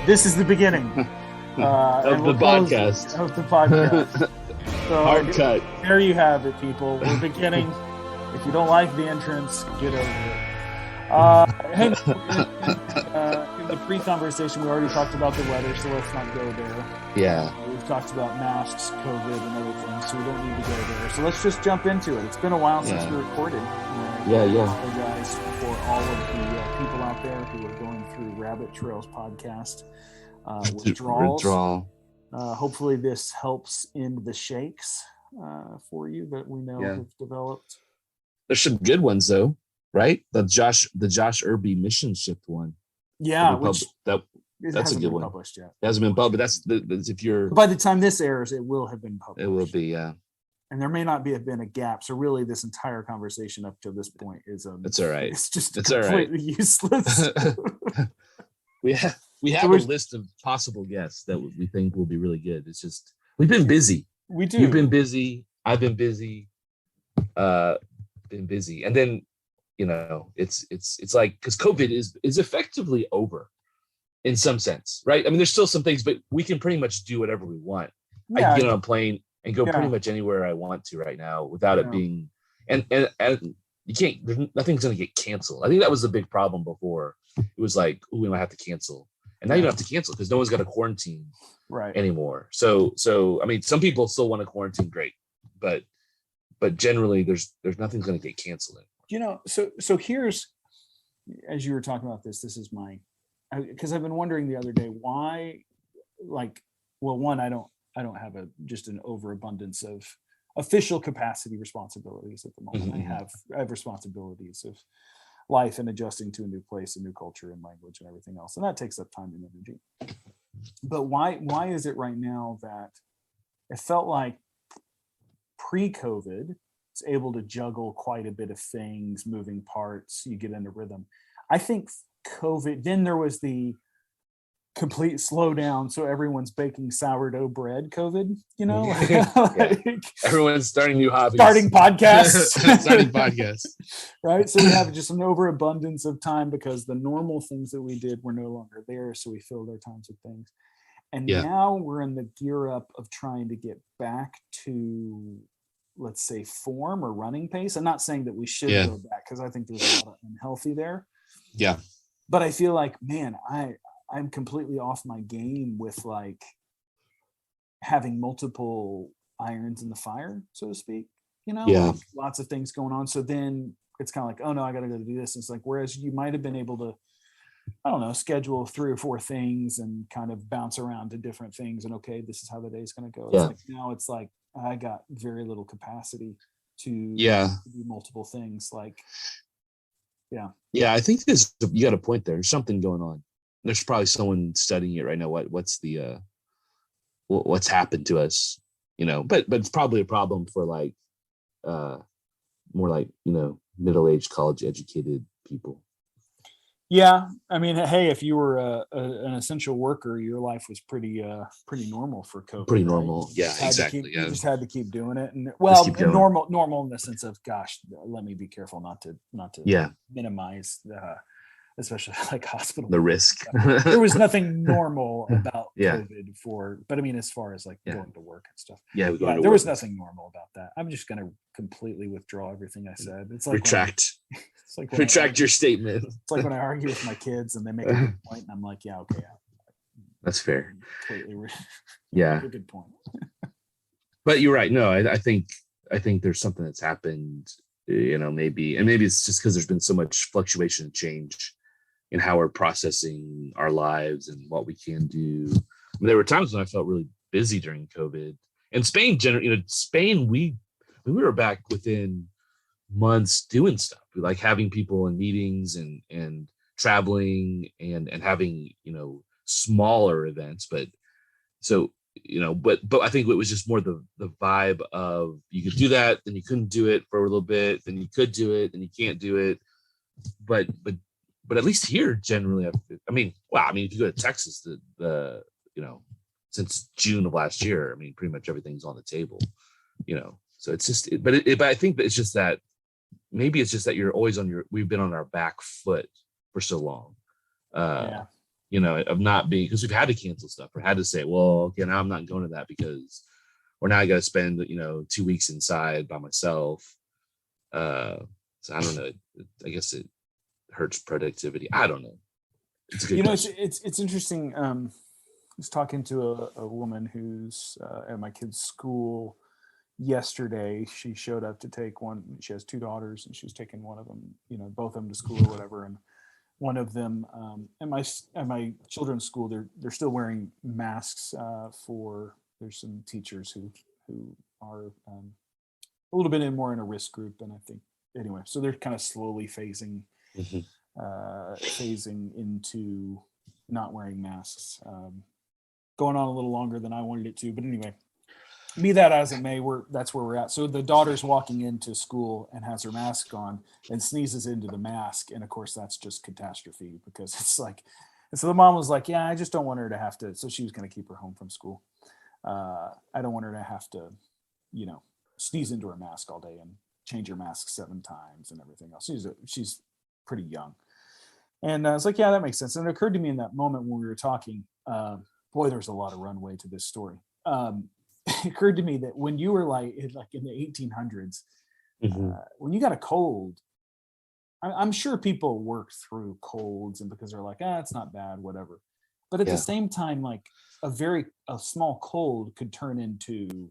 This is the beginning of the podcast. Of the podcast. So, hard cut. There you have it, people. We're beginning. If you don't like the entrance, get over it. Hey, in the pre-conversation, we already talked about the weather, so let's not go there. Yeah. We've talked about masks, COVID, and other things, so we don't need to go there. So let's just jump into it. It's been a while since we recorded. Yeah. I apologize for all of the people out there who are going through Rabbit Trails podcast withdrawals. Hopefully this helps end the shakes for you that we know have developed. There's some good ones though, right? The Josh Irby mission shift one. Yeah, that's a good one. Published yet. It hasn't been published. That's if you're. By the time this airs, it will have been published. It will be, yeah. And there may not have been a gap. So really, this entire conversation up to this point is it's all right. It's just completely useless. We have a list of possible guests that we think will be really good. It's just we've been busy. We do. You've been busy. I've been busy. And then it's like because COVID is effectively over in some sense, right? I mean, there's still some things, but we can pretty much do whatever we want. Yeah. I can get on a plane and go pretty much anywhere I want to right now without it being and you can't. Nothing's going to get canceled. I think that was the big problem before. It was like, we might have to cancel, and now you don't have to cancel because no one's got to quarantine anymore. So I mean, some people still want to quarantine, great, but generally, there's nothing's going to get canceled anymore. So here's, as you were talking about this is because I've been wondering the other day why, one, I don't have just an overabundance of official capacity responsibilities at the moment. Mm-hmm. I have responsibilities of life and adjusting to a new place, a new culture and language and everything else. And that takes up time and energy. But why is it right now that it felt like pre-COVID, it's able to juggle quite a bit of things, moving parts, you get into rhythm. I think COVID, then there was the complete slowdown, so everyone's baking sourdough bread COVID, everyone's starting new hobbies, starting podcasts right? So we have just an overabundance of time because the normal things that we did were no longer there, so we filled our times with things. And now we're in the gear up of trying to get back to, let's say, form or running pace. I'm not saying that we should go back because I think there's a lot of unhealthy there. Yeah. But I feel like, man, I'm completely off my game with like having multiple irons in the fire, so to speak, like lots of things going on. So then it's kind of like, oh no, I got to go do this. And it's like, whereas you might've been able to, I don't know, schedule 3 or 4 things and kind of bounce around to different things. And okay, this is how the day's going to go. It's like, now it's like, I got very little capacity to do multiple things. I think you got a point there. There's something going on. There's probably someone studying it right now. What's the what's happened to us, but it's probably a problem for like more like middle-aged college educated people. Yeah, I mean, hey, if you were an essential worker, your life was pretty normal for COVID. Pretty normal, right? Yeah, exactly. You just had to keep doing it, and normal in the sense of, gosh, let me be careful not to minimize especially like hospital the risk. There was nothing normal about COVID but I mean, as far as like going to work and stuff, there was nothing normal about that. I'm just going to completely withdraw everything I said. It's like retract your statement. It's like when I argue with my kids and they make a good point and I'm like, okay, that's fair. Completely a good point. But you're right. No, I think there's something that's happened, maybe it's just because there's been so much fluctuation and change in how we're processing our lives and what we can do. I mean, there were times when I felt really busy during COVID. And Spain, Spain, we were back within months doing stuff, like having people in meetings and traveling and having smaller events. But I think it was just more the vibe of you could do that, then you couldn't do it for a little bit, then you could do it, then you can't do it. But at least here, generally, if you go to Texas, the since June of last year, I mean, pretty much everything's on the table, So it's just, but I think that it's just that maybe it's just that you're always we've been on our back foot for so long. of not being, because we've had to cancel stuff or had to say, well, okay, now I'm not going to that because, or now I got to spend, 2 weeks inside by myself. So I don't know. I guess it hurts productivity. I don't know. It's a good question. It's interesting. I was talking to a woman who's at my kid's school yesterday. She showed up to take one. She has 2 daughters, and she was taking one of them, both of them to school or whatever. And one of them at my children's school, they're still wearing masks there's some teachers who are a little bit more in a risk group, and I think anyway, so they're kind of slowly phasing into not wearing masks, going on a little longer than I wanted it to, but anyway, be that as it may, that's where we're at. So the daughter's walking into school and has her mask on and sneezes into the mask, and of course that's just catastrophe, because it's like, and so the mom was like, yeah, I just don't want her to have to, so she was going to keep her home from school. I don't want her to have to sneeze into her mask all day and change her mask 7 times and everything else. She's pretty young. And I was like, yeah, that makes sense. And it occurred to me in that moment when we were talking, boy, there's a lot of runway to this story. It occurred to me that when you were like in the 1800s, when you got a cold, I'm sure people work through colds, and because they're like, it's not bad, whatever. But at the same time, like a small cold could turn into,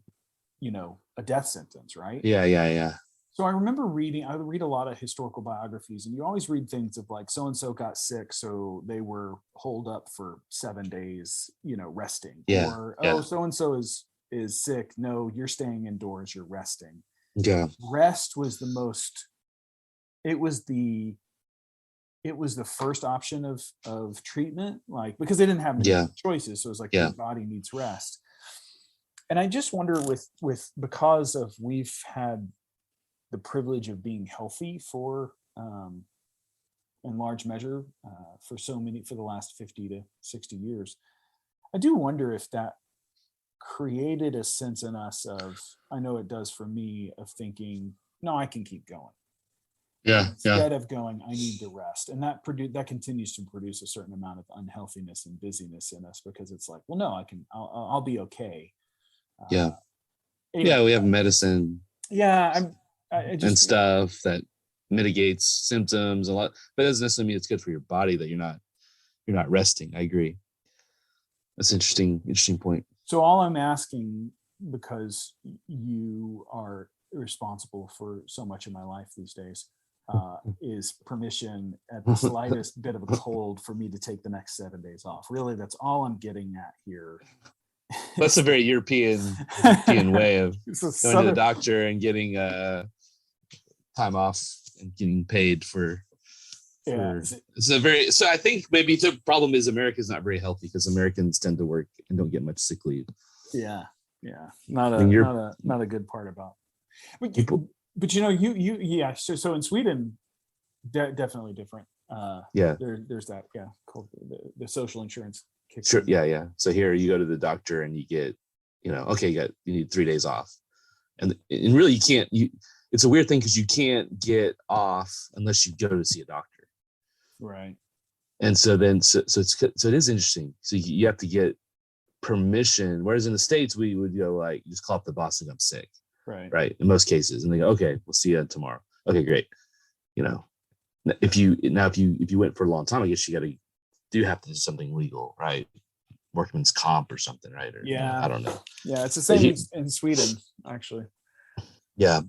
a death sentence, right? Yeah. So I remember I would read a lot of historical biographies, and you always read things of like, so-and-so got sick, so they were holed up for 7 days, resting. Yeah. Or, so-and-so is sick. No, you're staying indoors, you're resting. Yeah. Rest was it was the first option of treatment, like, because they didn't have many choices. So it was like, your body needs rest. And I just wonder because of we've had the privilege of being healthy for, in large measure, for the last 50 to 60 years, I do wonder if that created a sense in us of, I know it does for me, of thinking, no, I can keep going. Instead of going, I need to rest. And that continues to produce a certain amount of unhealthiness and busyness in us, because it's like, well, no, I'll be okay. Anyway, we have medicine. And stuff that mitigates symptoms a lot, but it doesn't necessarily mean it's good for your body that you're not resting. I agree. That's interesting point. So all I'm asking, because you are responsible for so much of my life these days, is permission at the slightest bit of a cold for me to take the next 7 days off. Really, that's all I'm getting at here. That's a very European way of going to the doctor and getting time off and getting paid for. So I think maybe the problem is America's not very healthy, because Americans tend to work and don't get much sick leave. Not a good part about people. But so in Sweden, definitely different. There's that called the social insurance. Sure. Yeah. So here you go to the doctor and you get, you need 3 days off, and really you can't. It's a weird thing, because you can't get off unless you go to see a doctor. Right. And so it is interesting. So you have to get permission. Whereas in the States, we would go like, just call up the boss and I'm sick. Right. In most cases, and they go, okay, we'll see you tomorrow. Okay, great. If you went for a long time, I guess you have to do something legal, right? Workman's comp or something, right? Or, I don't know. Yeah, it's the same in Sweden, actually. Yeah.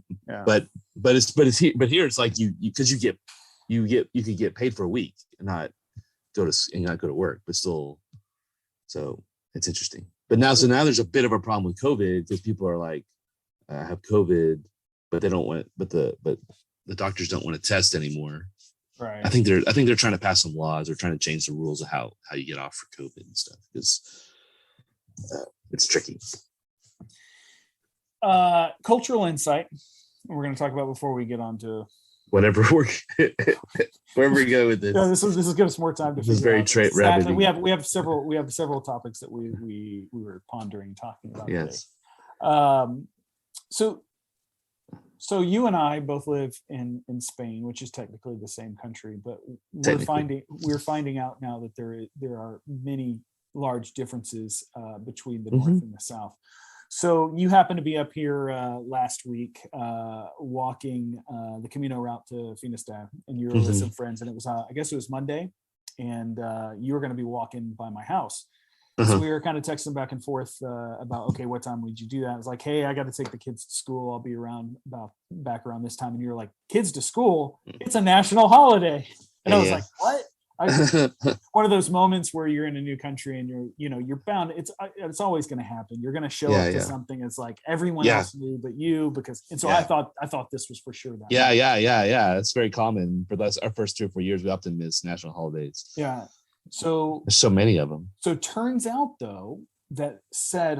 But here it's like you could get paid for a week and not go to work, but still. So it's interesting. But now there's a bit of a problem with COVID, because people are like, have COVID, but they don't want, but the doctors don't want to test anymore. Right. I think they're trying to pass some laws. They're trying to change the rules of how you get off for COVID and stuff, because it's tricky. Cultural insight. We're going to talk about before we get on to whatever wherever we go with this. This will give us more time to. This is very rapid. We have several topics that we were pondering talking about. Yes. Today. So So you and I both live in Spain, which is technically the same country, but we're finding out now that there are many large differences between the north and the south. So you happened to be up here last week walking the Camino route to Finisterre, and you were with some friends, and it was I guess it was Monday, and you were going to be walking by my house. So we were kind of texting back and forth about, okay, what time would you do that? I was like, hey, I got to take the kids to school. I'll be around back around this time. And you're like, kids to school? It's a national holiday. And I was like, what? One of those moments where you're in a new country and you're bound. It's always going to happen. You're going to show up to something. It's like everyone else knew but you, I thought this was for sure that. Yeah. It's very common for us. Our first 3 or 4 years, we often miss national holidays. Yeah. So there's so many of them. So turns out though that said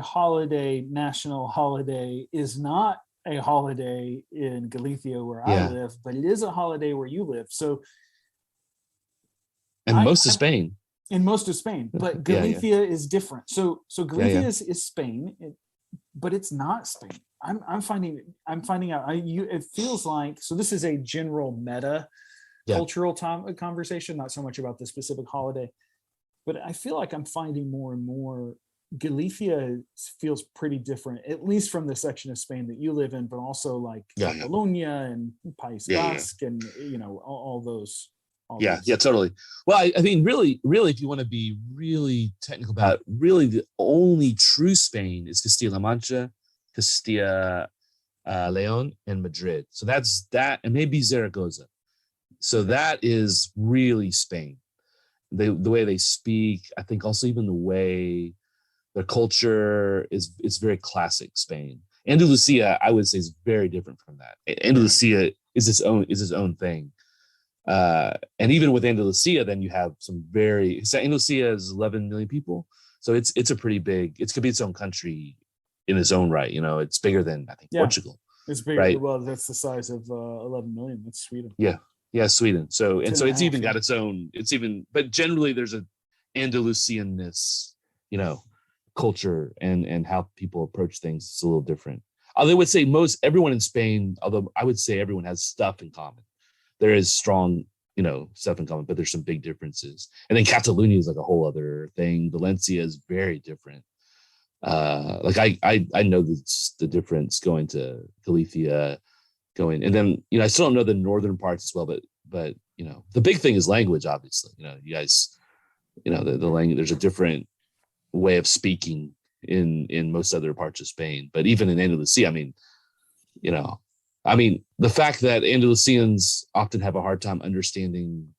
national holiday is not a holiday in Galicia where I live, but it is a holiday where you live. So most of Spain. In most of Spain, but Galicia is different. So Galicia is Spain, but it's not Spain. I'm finding out. It feels like, so this is a general meta cultural conversation, not so much about the specific holiday, but I feel like I'm finding more and more Galicia feels pretty different, at least from the section of Spain that you live in, but also like Catalonia and País Basque and all those. Totally. Well, I mean, really, if you want to be really technical about it, really the only true Spain is Castilla-La Mancha, Castilla, León, and Madrid. So that's that, and maybe Zaragoza. So that is really Spain. The way they speak, I think also even the way their culture is very classic Spain. Andalusia, I would say, is very different from that. Andalusia is its own thing. And even with Andalusia, then you have Andalusia is 11 million people. So it's a pretty big, it could be its own country in its own right. It's bigger than, I think, Portugal. It's bigger. Right? Well, that's the size of 11 million. That's Sweden. Yeah, Sweden. So it's even got its own. But generally there's a Andalusianness, culture and how people approach things. It's a little different. Although I would say everyone in Spain, although I would say everyone has stuff in common. There is strong, stuff in common, but there's some big differences. And then Catalonia is like a whole other thing. Valencia is very different. I know the difference going to Galicia. And then I still don't know the northern parts as well, but the big thing is language. Obviously, you guys, the language. There's a different way of speaking in most other parts of Spain. But even in Andalusia, I mean, the fact that Andalusians often have a hard time understanding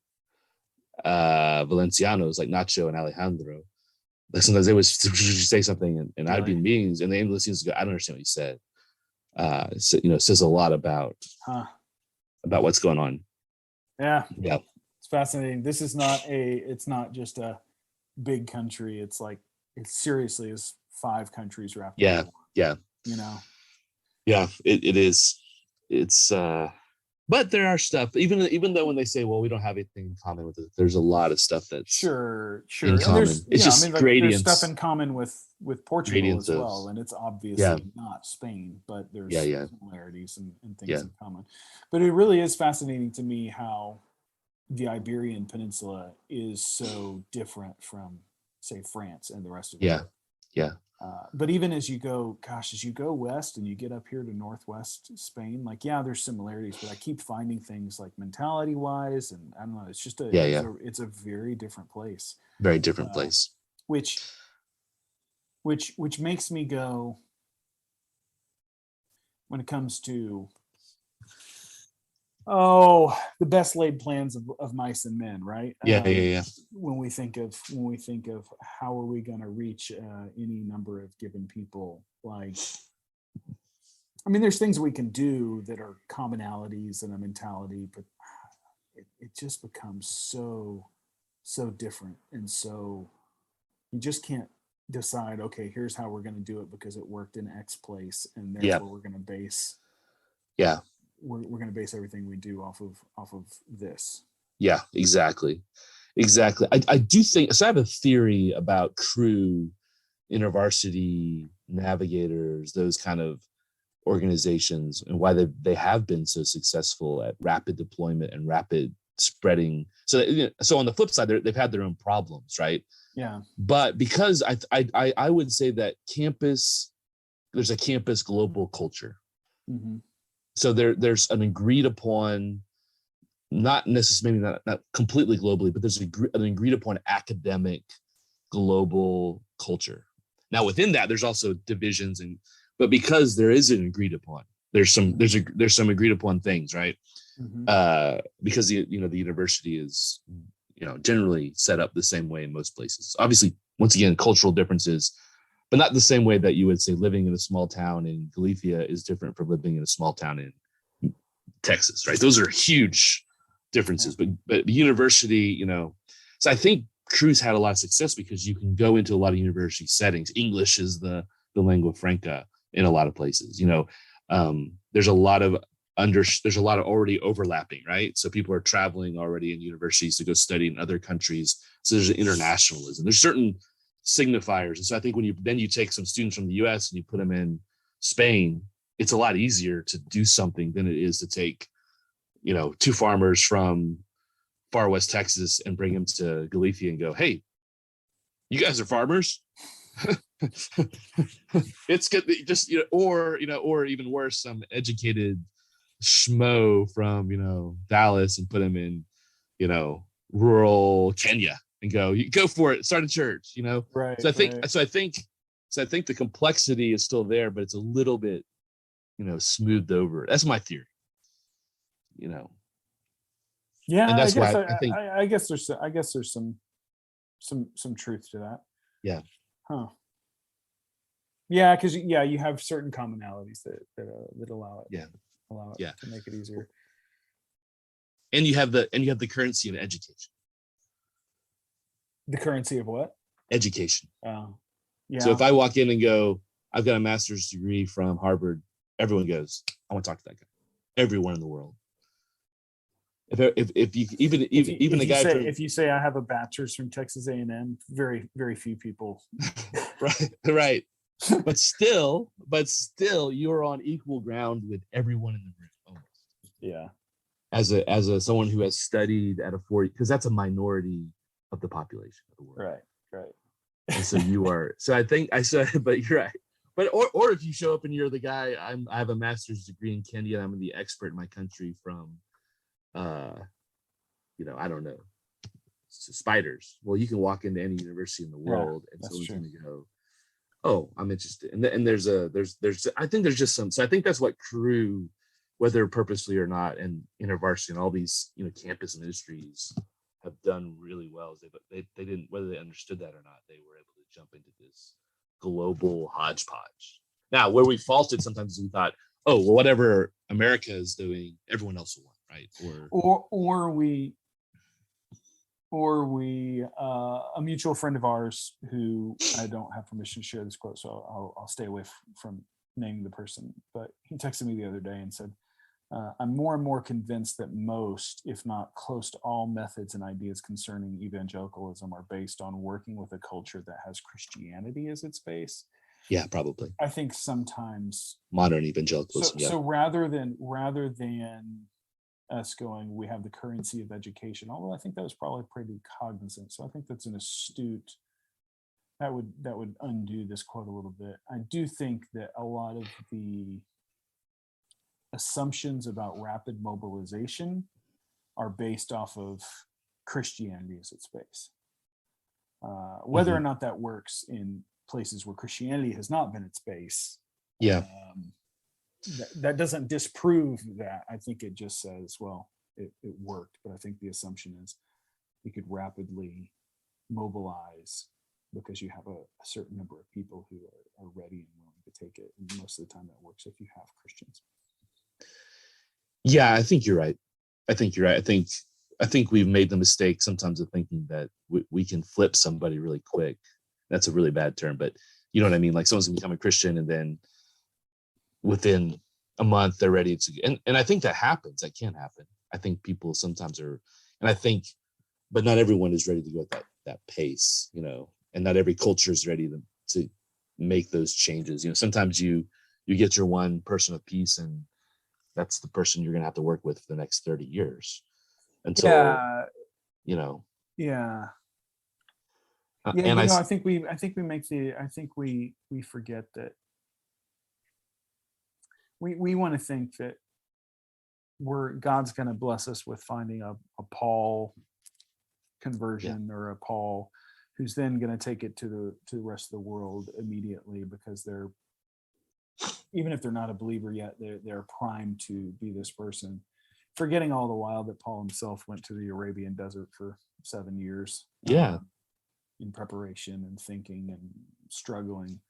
Valencianos like Nacho and Alejandro. Like sometimes they would say something, and I'd be in meetings, and the Andalusians go, "I don't understand what you said." So, it says a lot about what's going on. Yeah, it's fascinating. This is it's not just a big country. It's like it seriously is 5 countries wrapped. Yeah. Yeah, it is. It's but there are stuff, even though when they say, well, we don't have anything in common with it, there's a lot of stuff that's sure in common. It's just gradients. There's stuff in common with Portugal as well, and it's obviously not Spain, but there's similarities and things in common. But it really is fascinating to me how the Iberian Peninsula is so different from, say, France and the rest of Europe. But even as you go west and you get up here to northwest Spain, there's similarities, but I keep finding things like mentality wise, and I don't know, it's just it's a very different place. Very different place. Which makes me go, when it comes to the best laid plans of mice and men, right? When we think of how are we going to reach any number of given people, there's things we can do that are commonalities and a mentality, but it just becomes so different, and so you just can't decide, okay, here's how we're going to do it because it worked in X place, and therefore we're going to base we're going to base everything we do off of this. Yeah, exactly. I do think so. I have a theory about crew, intervarsity navigators, those kind of organizations and why they have been so successful at rapid deployment and rapid spreading. So on the flip side, they've had their own problems, right? Yeah. But because I would say that there's a campus global culture. Mm-hmm. So there's an agreed upon, not necessarily, maybe not completely globally, but there's an agreed upon academic global culture. Now within that, there's also divisions, but because there is an agreed upon, there's some agreed upon things, right? Mm-hmm. Because the university is generally set up the same way in most places. Obviously, once again, cultural differences, but not the same way that you would say living in a small town in Galicia is different from living in a small town in Texas, right? Those are huge differences. Yeah. But the university, so I think Cruz had a lot of success because you can go into a lot of university settings. English is the lingua franca in a lot of places. There's a lot of already overlapping, right? So people are traveling already in universities to go study in other countries. So there's an internationalism. There's certain signifiers. And so I think when you take some students from the US and you put them in Spain, it's a lot easier to do something than it is to take, two farmers from far West Texas and bring them to Galicia and go, hey, you guys are farmers. It's good. Just, or even worse, some educated schmo from, Dallas and put him in, rural Kenya and go for it, start a church, Right. So I think the complexity is still there, but it's a little bit, smoothed over. That's my theory, Yeah. And that's why I guess there's some truth to that. Yeah. Huh. Yeah. Cause you have certain commonalities that allow it. Yeah. Allow it to make it easier. And you have the currency of education. The currency of what? Education. Yeah. So if I walk in and go, I've got a master's degree from Harvard, everyone goes, I want to talk to that guy. Everyone in the world. If you say I have a bachelor's from Texas A&M, very, very few people. right. But still, you're on equal ground with everyone in the room. Almost. Yeah. As a someone who has studied at a 40, because that's a minority of the population of the world. Right. And so you are. So I think but you're right. But or if you show up and you're the guy, I have a master's degree in Kenya, and I'm the expert in my country from, I don't know, spiders. Well, you can walk into any university in the world, and someone's going to go, oh, I'm interested. And there's I think there's just some. So I think that's what Crew, whether purposely or not, and InterVarsity and all these campus ministries have done really well. Is they didn't, whether they understood that or not, they were able to jump into this global hodgepodge. Now, where we faulted sometimes is we thought, oh, well, whatever America is doing, everyone else will want, right? Or we a mutual friend of ours who I don't have permission to share this quote, so I'll stay away from naming the person, but he texted me the other day and said, I'm more and more convinced that most, if not close to all, methods and ideas concerning evangelicalism are based on working with a culture that has Christianity as its base. Yeah, probably. I think sometimes modern evangelicalism. So rather than us going, we have the currency of education, although I think that was probably pretty cognizant. So I think that's an astute, that would undo this quote a little bit. I do think that a lot of the assumptions about rapid mobilization are based off of Christianity as its base. Whether or not that works in places where Christianity has not been its base, that doesn't disprove that. I think it just says, well, it worked. But I think the assumption is you could rapidly mobilize because you have a certain number of people who are ready and willing to take it. And most of the time that works if you have Christians. Yeah, I think you're right. I think we've made the mistake sometimes of thinking that we can flip somebody really quick. That's a really bad term, but you know what I mean? Like someone's gonna become a Christian and then within a month they're ready to, and I think that happens. That can happen. I think people sometimes are, but not everyone is ready to go at that pace, and not every culture is ready to make those changes. Sometimes you you get your one person of peace, and that's the person you're going to have to work with for the next 30 years until, Yeah. you know. Yeah. Yeah. And I think we forget that we want to think that God's going to bless us with finding a Paul conversion or a Paul who's then going to take it to the rest of the world immediately, because they're, even if they're not a believer yet, they're primed to be this person, forgetting all the while that Paul himself went to the Arabian desert for 7 years. In preparation and thinking and struggling.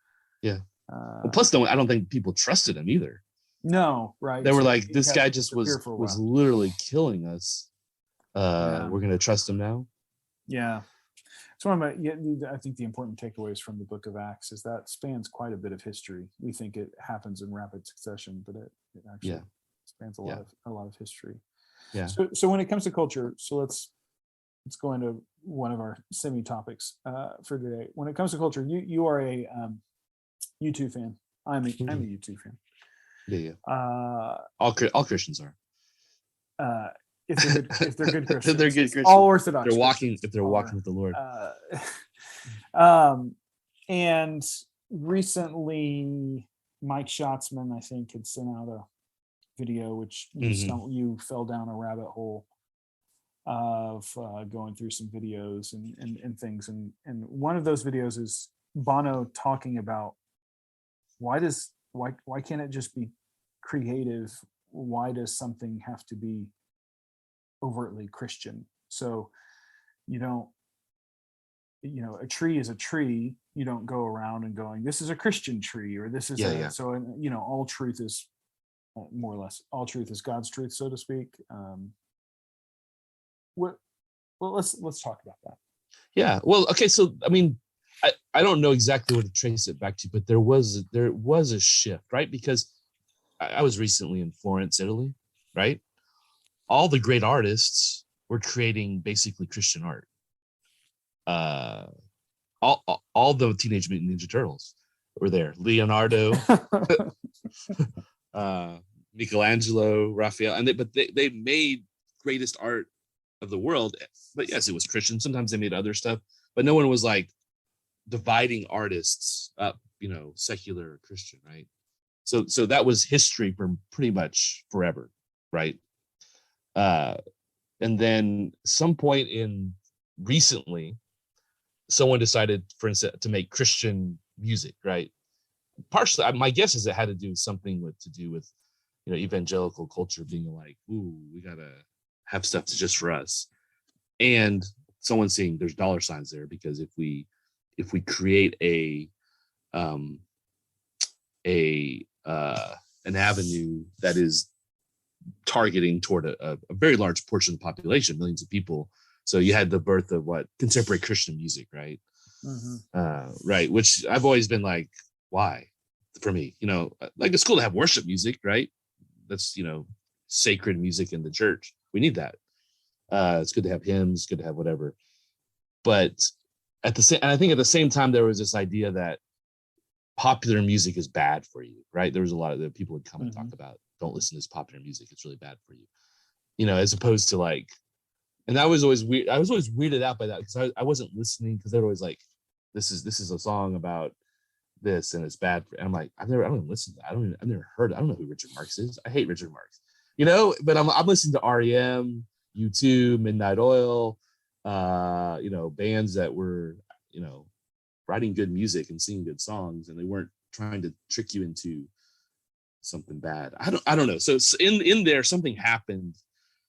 Plus, I don't think people trusted him either. No, right. They were like, this guy just was literally killing us. We're going to trust him now. Yeah. So I think the important takeaways from the book of Acts is that spans quite a bit of history. We think it happens in rapid succession, but it actually spans a lot of history. Yeah. So when it comes to culture, so let's go into one of our semi topics for today. When it comes to culture, you are a U2 fan. I'm a U2 fan. Yeah. All Christians are. If they're good Christians, if they're good Christians, all Orthodox. If they're walking with the Lord. And recently, Mike Schatzman, I think, had sent out a video which you fell down a rabbit hole of going through some videos and things, and one of those videos is Bono talking about why can't it just be creative? Why does something have to be overtly Christian? So a tree is a tree. You don't go around and going, this is a Christian tree, or this is so all truth is more or less, all truth is God's truth, so to speak. Let's talk about that. Yeah. Well, okay. So, I mean, I don't know exactly what to trace it back to, but there was a shift, right? Because I was recently in Florence, Italy, right? All the great artists were creating basically Christian art. All the Teenage Mutant Ninja Turtles were there. Leonardo, Michelangelo, Raphael, but they made greatest art of the world. But yes, it was Christian. Sometimes they made other stuff, but no one was like dividing artists up, secular or Christian, right? So that was history for pretty much forever, right? And then some point in recently, someone decided, for instance, to make Christian music, right? Partially, my guess is it had to do something with evangelical culture being like, ooh, we gotta have stuff that's just for us, and someone seeing there's dollar signs there, because if we create an avenue that is targeting toward a very large portion of the population, millions of people. So you had the birth of contemporary Christian music, right? Right. Which I've always been like, why? For me, like it's cool to have worship music, right? That's, sacred music in the church. We need that. It's good to have hymns, good to have whatever. But I think at the same time, there was this idea that popular music is bad for you, right? There was a lot of the people would come and talk about, don't listen to this popular music, it's really bad for you, as opposed to like, and I was always weirded out by that, because I wasn't listening, because they're always like, this is a song about this and it's bad for, and I'm like, I don't even listen to that. I've never heard it. I don't know who Richard Marx is. I hate Richard Marx, but I'm listening to REM, U2, Midnight Oil, bands that were, writing good music and singing good songs, and they weren't trying to trick you into something bad. I don't know. So in there, something happened,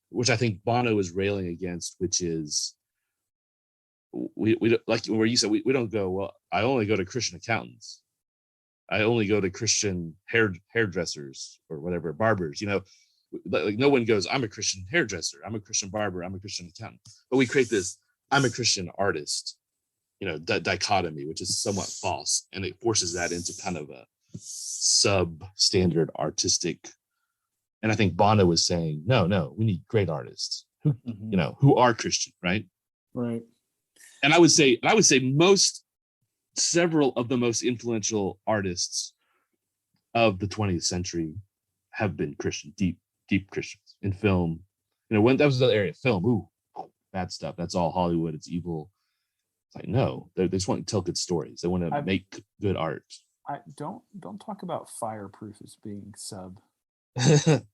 which I think Bono is railing against, which is we like where you said we don't go, well, I only go to Christian accountants, I only go to Christian hairdressers or whatever, barbers. Like no one goes, I'm a Christian hairdresser, I'm a Christian barber, I'm a Christian accountant. But we create this, I'm a Christian artist, dichotomy, which is somewhat false, and it forces that into kind of a substandard artistic. And I think Bono was saying, no, we need great artists who who are Christian, right? Right. And I would say several of the most influential artists of the 20th century have been Christian, deep Christians in film. When that was the area of film, ooh, bad stuff. That's all Hollywood. It's evil. It's like, no, they just want to tell good stories. They want to make good art. I don't talk about Fireproof as being sub. I'm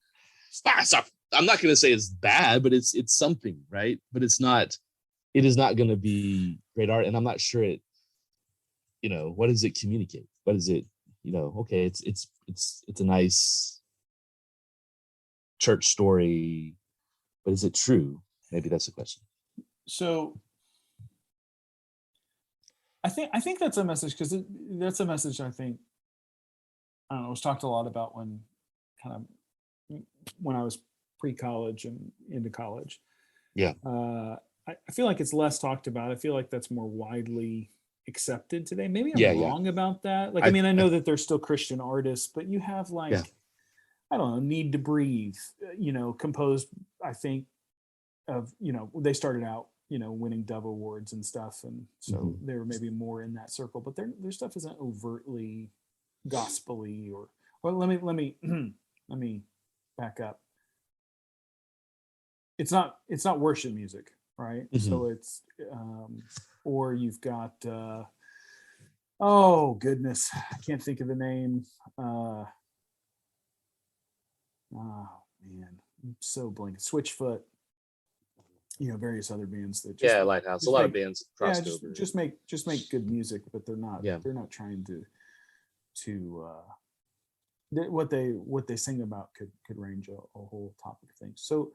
not going to say it's bad, but it's something, right? But it's not. It is not going to be great art, and I'm not sure it. What does it communicate? What is it? Okay, it's a nice church story, but is it true? Maybe that's the question. So I think that's a message, because that's a message I think, I don't know, it was talked a lot about when I was pre-college and into college. Yeah. I feel like it's less talked about. I feel like that's more widely accepted today. Maybe I'm wrong about that. Like, I mean, I know that there's still Christian artists, but you have I don't know, Need to Breathe, composed, I think, of, they started out, winning Dove Awards and stuff. And so they were maybe more in that circle, but their stuff isn't overtly gospel-y let me let me back up. It's not worship music, right? So it's or you've got oh goodness, I can't think of the name. Oh man, I'm so blank. Switchfoot, various other bands that Lighthouse. A lot of bands crossed over. Just make good music, but they're not trying to what they sing about could range a whole topic of things. So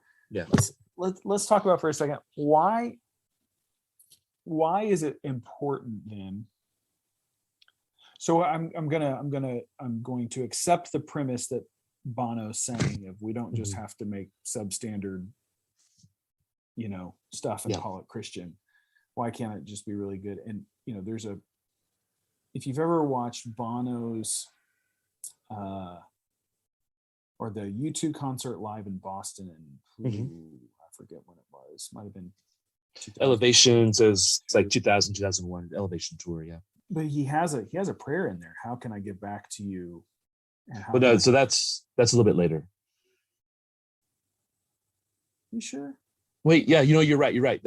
let's talk about for a second, why is it important then? So I'm going to accept the premise that Bono's saying of we don't just have to make substandard stuff and call it Christian. Why can't it just be really good? And if you've ever watched Bono's or the U2 concert live in Boston in I forget when it was, might have been Elevation, so it's like 2000 2001 Elevation tour. But he has a prayer in there. How can I get back to you? But no, so that's a little bit later. You sure? Wait, yeah, you're right. You're right.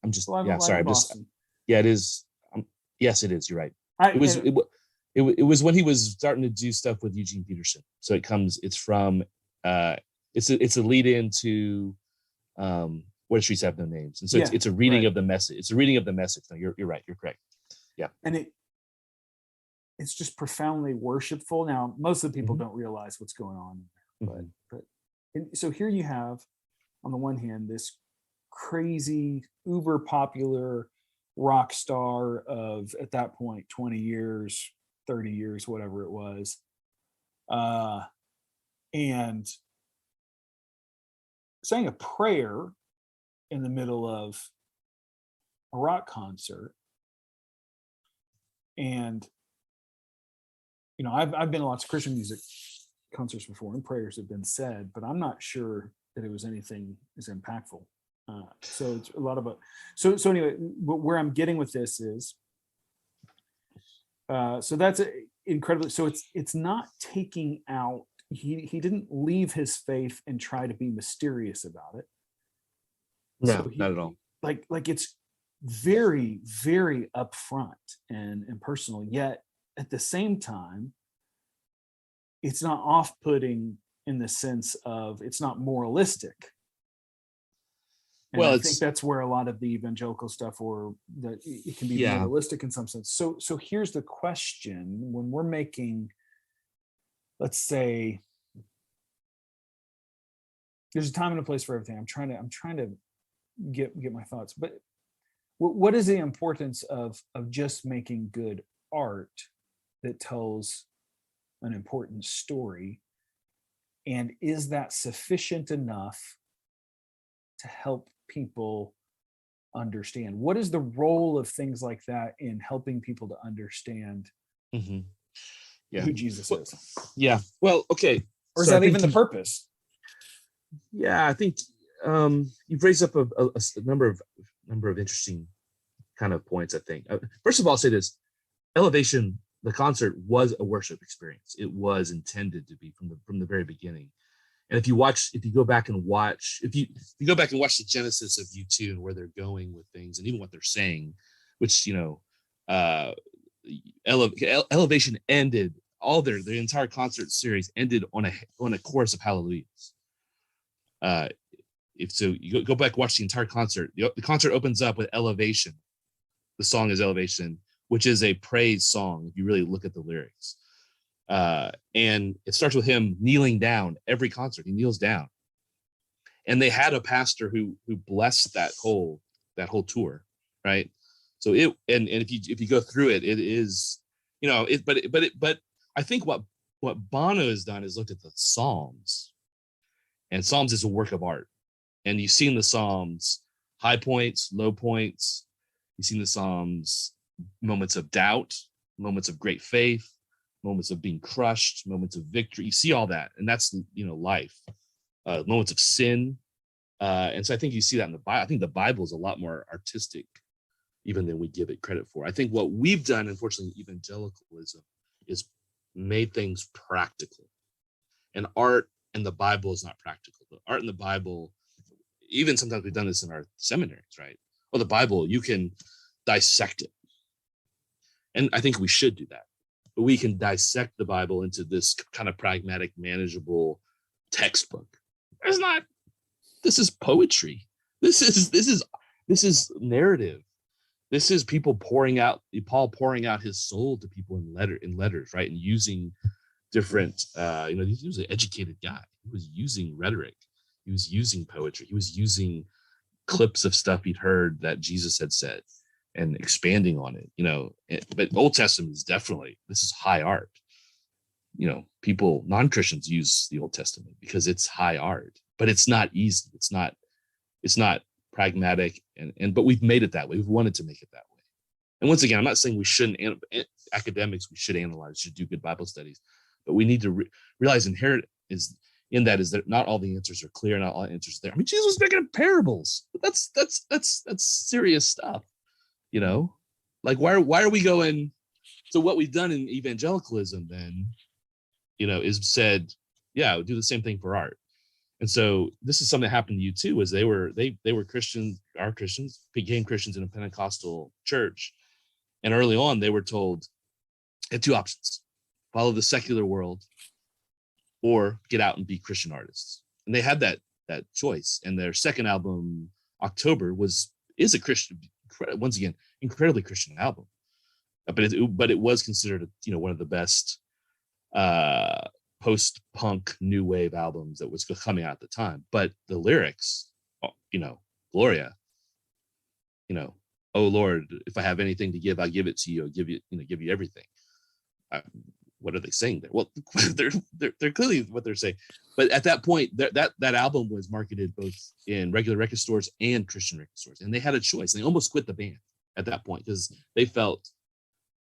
I'm just sorry. It is. Yes, it is. You're right. It was when he was starting to do stuff with Eugene Peterson. So it's from it's a lead into Where Streets Have No Names. And so it's a reading of the message. It's a reading of the message. No, you're right. You're correct. Yeah. And it's just profoundly worshipful. Now, most of the people don't realize what's going on, but so here you have, on the one hand, this crazy, uber popular rock star of, at that point, 20 years, 30 years, whatever it was. And saying a prayer in the middle of a rock concert. And, I've been to lots of Christian music concerts before, and prayers have been said, but I'm not sure that it was anything as impactful. So it's a lot of so anyway, where I'm getting with this is, so that's incredibly, so it's not taking out, he didn't leave his faith and try to be mysterious about it. No, not at all. Like it's very, very upfront and personal, yet at the same time, it's not off-putting in the sense of it's not moralistic. And I think that's where a lot of the evangelical stuff, or that it can be moralistic in some sense. So here's the question: when we're making, let's say, there's a time and a place for everything. I'm trying to get my thoughts, but what is the importance of just making good art that tells an important story, and is that sufficient enough to help people understand? What is the role of things like that in helping people to understand who Jesus is? Yeah. Well, okay. Or is that even the purpose? Yeah, I think you've raised up a number of interesting kind of points. I think first of all, I'll say this: Elevation the concert was a worship experience. It was intended to be from the very beginning. And if you go back and watch the genesis of U2 and where they're going with things and even what they're saying, which, Elevation ended their entire concert series ended on a chorus of hallelujahs. If so, you go back, watch the entire concert. The concert opens up with Elevation. The song is Elevation, which is a praise song if you really look at the lyrics. And it starts with him kneeling down. Every concert he kneels down, and they had a pastor who blessed that whole tour, right? So if you go through it, it is, but I think what Bono has done is looked at the Psalms, and Psalms is a work of art, and you've seen the Psalms high points, low points. You've seen the Psalms moments of doubt, moments of great faith, moments of being crushed, moments of victory. You see all that, and that's life. Moments of sin, and so I think you see that in the Bible. I think the Bible is a lot more artistic, even than we give it credit for. I think what we've done, unfortunately, evangelicalism, is made things practical, and art and the Bible is not practical. The art in the Bible, even sometimes we've done this in our seminaries, right? Well, the Bible, you can dissect it, and I think we should do that. But we can dissect the Bible into this kind of pragmatic, manageable textbook. It's not. This is poetry. This is narrative. This is Paul pouring out his soul to people in letters, right? And using different, he was an educated guy. He was using rhetoric. He was using poetry. He was using clips of stuff he'd heard that Jesus had said and expanding on it, but Old Testament is definitely, this is high art. People, non-Christians use the Old Testament because it's high art, but it's not easy. It's not pragmatic. But we've made it that way. We've wanted to make it that way. And once again, I'm not saying we shouldn't, academics, we should analyze, should do good Bible studies, but we need to realize inherent is that not all the answers are clear, not all the answers are there. I mean, Jesus was making up parables. That's serious stuff. Like why are we going? So what we've done in evangelicalism then, is said, yeah, do the same thing for art. And so this is something that happened to you too, was they were Christians, are Christians, became Christians in a Pentecostal church. And early on they were told, had two options: follow the secular world or get out and be Christian artists. And they had that choice. And their second album, October, is a Christian, once again, incredibly Christian album, but it was considered one of the best post-punk new wave albums that was coming out at the time. But the lyrics, Gloria, oh Lord, if I have anything to give, I'll give it to you. I'll give you everything. What are they saying there? Well, they're clearly what they're saying. But at that point, that album was marketed both in regular record stores and Christian record stores, and they had a choice. They almost quit the band at that point because they felt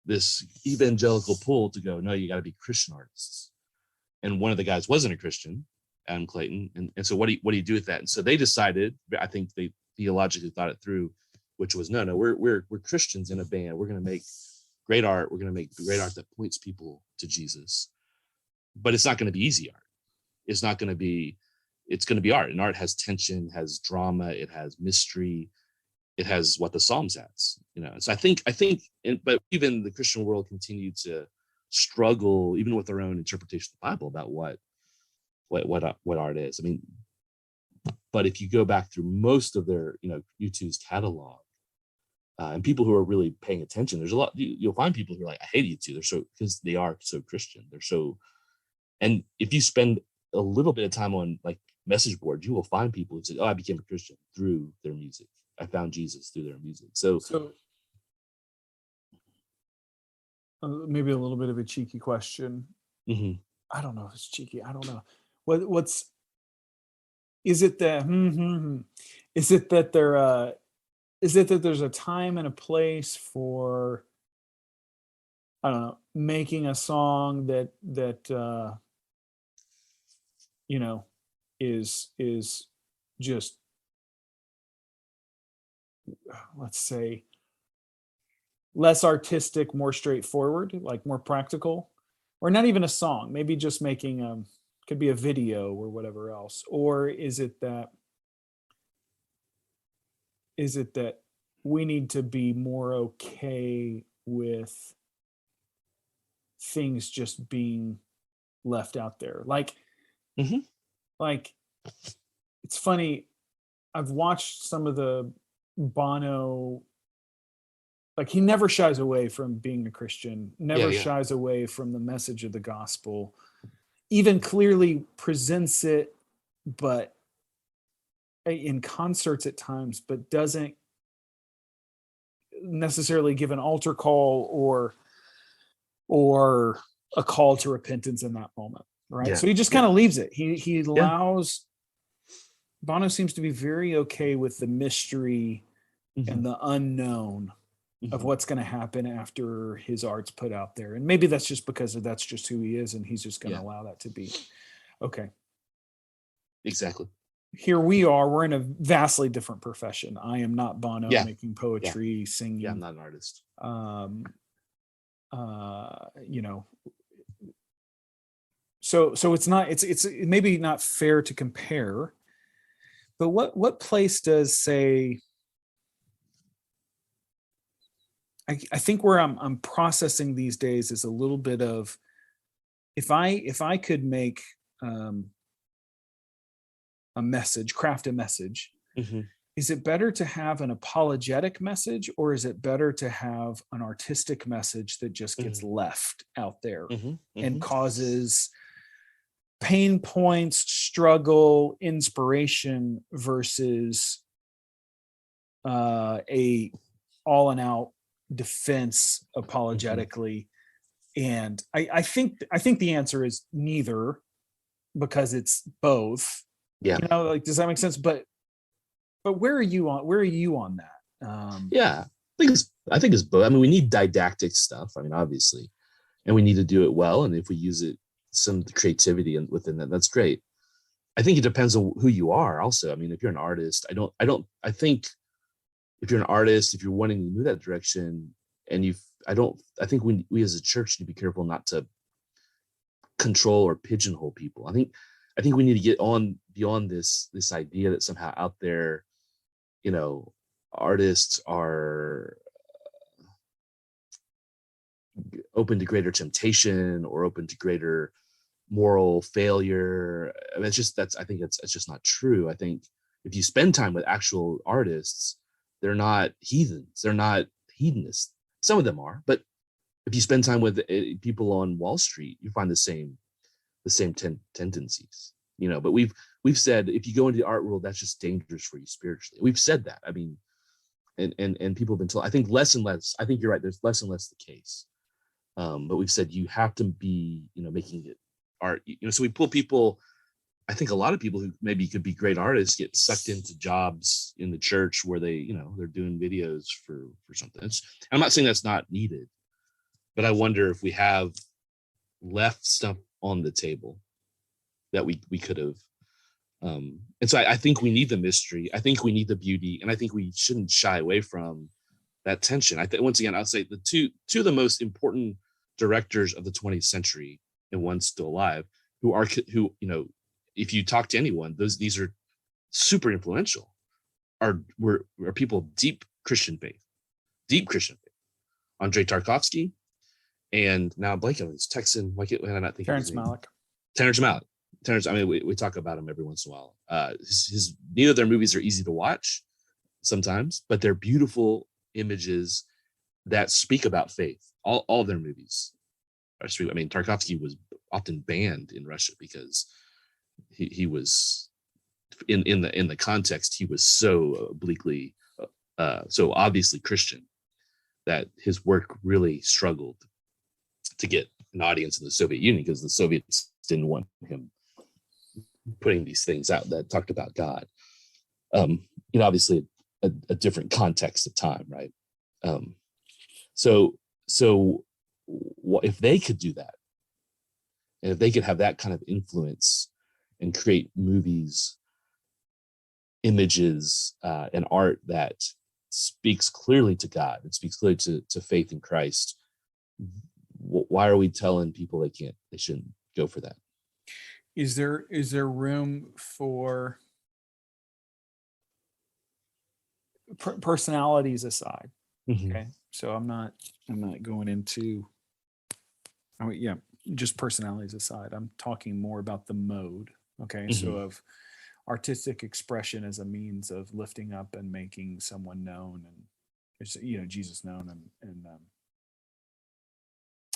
this evangelical pull to go, no, you got to be Christian artists. And one of the guys wasn't a Christian, Adam Clayton, and so what do you do with that? And so they decided, I think they theologically thought it through, which was no, we're Christians in a band. We're going to make great art. We're going to make great art that points people to Jesus, but it's not going to be easy art. It's going to be art, and art has tension, has drama, it has mystery, it has what the Psalms has, So I think, but even the Christian world continued to struggle, even with their own interpretation of the Bible, about what art is. I mean, but if you go back through most of their, U2's catalog, and people who are really paying attention, there's a lot. You'll find people who are like, I hate U2. They're so, because they are so Christian. They're so, and if you spend a little bit of time on like message boards, you will find people who say, oh, I became a Christian through their music. I found Jesus through their music. So maybe a little bit of a cheeky question. Mm-hmm. I don't know if it's cheeky. I don't know. What's is it that is it that there is it that there's a time and a place for, I don't know, making a song that is just, let's say, less artistic, more straightforward, like more practical, or not even a song, maybe just making could be a video or whatever else? Or is it that we need to be more okay with things just being left out there? Like, like it's funny. I've watched some of the Bono, like he never shies away from being a Christian, never shies away from the message of the gospel, even clearly presents it, but in concerts at times, but doesn't necessarily give an altar call or a call to repentance in that moment, right? So he just kind of leaves it. He allows. Bono seems to be very okay with the mystery and the unknown of what's going to happen after his art's put out there. And maybe that's just because that's just who he is, and he's just going to allow that to be. Okay. Exactly. Here we are. We're in a vastly different profession. I am not Bono making poetry, singing. Yeah, I'm not an artist. You know, so it's maybe not fair to compare, but what place does, say, I think where I'm processing these days is a little bit of, if I could make a message, craft a message, is it better to have an apologetic message, or is it better to have an artistic message that just gets left out there and causes pain points, struggle, inspiration, versus a all and out defense apologetically? And I think the answer is neither, because it's both. Yeah. You know, like, does that make sense? But where are you on that? I think it's both. I mean, we need didactic stuff. I mean, obviously, and we need to do it well. And if we use it, some creativity within that, that's great. I think it depends on who you are. Also, I mean, if you're an artist, I think if you're an artist, if you're wanting to move that direction, and I think we as a church need to be careful not to control or pigeonhole people. I think we need to get on beyond this idea that somehow out there, you know, artists are open to greater temptation or open to greater moral failure. I mean, I think it's just not true. I think if you spend time with actual artists, they're not heathens, they're not hedonists. Some of them are, but if you spend time with people on Wall Street, you find the same tendencies, you know. But we've said, if you go into the art world, that's just dangerous for you spiritually. We've said that. I mean, and people have been told, I think less and less, I think you're right, there's less and less the case. But we've said you have to be, you know, making it art, you know. So we pull people, I think a lot of people who maybe could be great artists get sucked into jobs in the church where they, you know, they're doing videos for something. I'm not saying that's not needed, but I wonder if we have left stuff on the table that we could have. And so I think we need the mystery. I think we need the beauty, and I think we shouldn't shy away from that tension. I think, once again, I'll say the two of the most important directors of the 20th century, and one's still alive, who you know, if you talk to anyone, these are super influential, were people of deep Christian faith. Andrei Tarkovsky, and now I'm blanking on this Texan. Why can't I not think Terrence of his name? Malick. Terrence. I mean, we talk about him every once in a while. Neither of their movies are easy to watch sometimes, but they're beautiful images that speak about faith. All of their movies are sweet. I mean, Tarkovsky was often banned in Russia because he was in the context, he was so obliquely, so obviously Christian, that his work really struggled to get an audience in the Soviet Union, because the Soviets didn't want him putting these things out that talked about God. You know, obviously a different context of time, right? So if they could do that, and if they could have that kind of influence and create movies, images, and art that speaks clearly to God. It speaks clearly to faith in Christ. Why are we telling people they shouldn't go for that? Is there room for personalities aside? Mm-hmm. Okay, so I'm not going into, just personalities aside. I'm talking more about the mode. Okay, so of artistic expression as a means of lifting up and making someone known, and Jesus known, and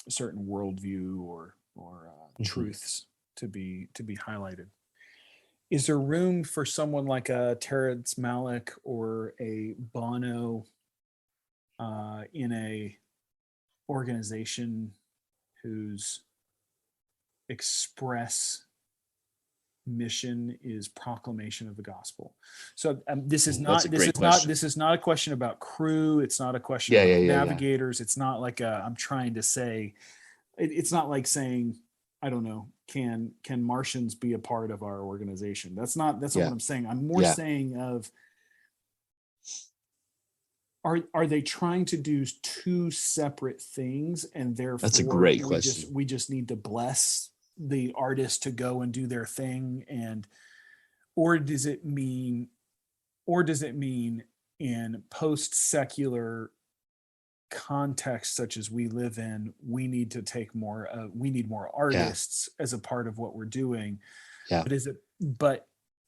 a certain worldview or truths to be highlighted. Is there room for someone like a Terrence Malick or a Bono in a organization whose express mission is proclamation of the gospel? So this is not a question about crew. It's not a question about navigators. It's not like I'm trying to say. It's not like saying, I don't know, can Martians be a part of our organization? That's not what I'm saying. I'm more saying of, are they trying to do two separate things, and therefore that's a great question. We just need to bless the artist to go and do their thing, or does it mean in post-secular context such as we live in, we need to take more we need more artists as a part of what we're doing? But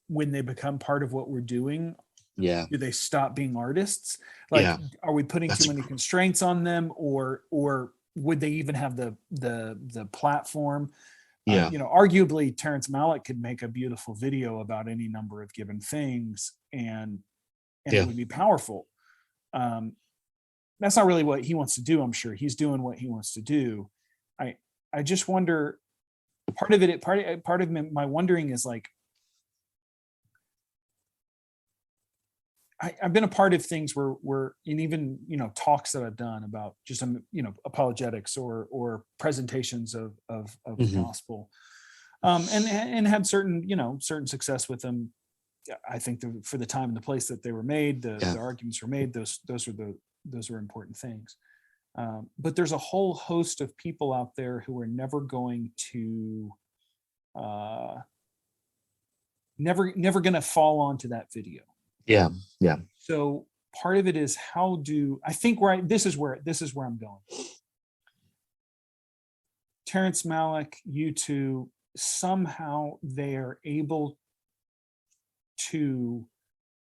when they become part of what we're doing, do they stop being artists? Are we putting too many constraints on them, or would they even have the platform? Arguably Terrence Malick could make a beautiful video about any number of given things, and it would be powerful. That's not really what he wants to do. I'm sure he's doing what he wants to do. I just wonder, part of my wondering is like, I've been a part of things where and even talks that I've done about just apologetics or presentations of the gospel, and had certain success with them. I think for the time and the place that they were made, the arguments were made. Those were important things. But there's a whole host of people out there who are never going to never going to fall onto that video. So part of it is, this is where I'm going. Terrence Malick, U2, somehow they are able to,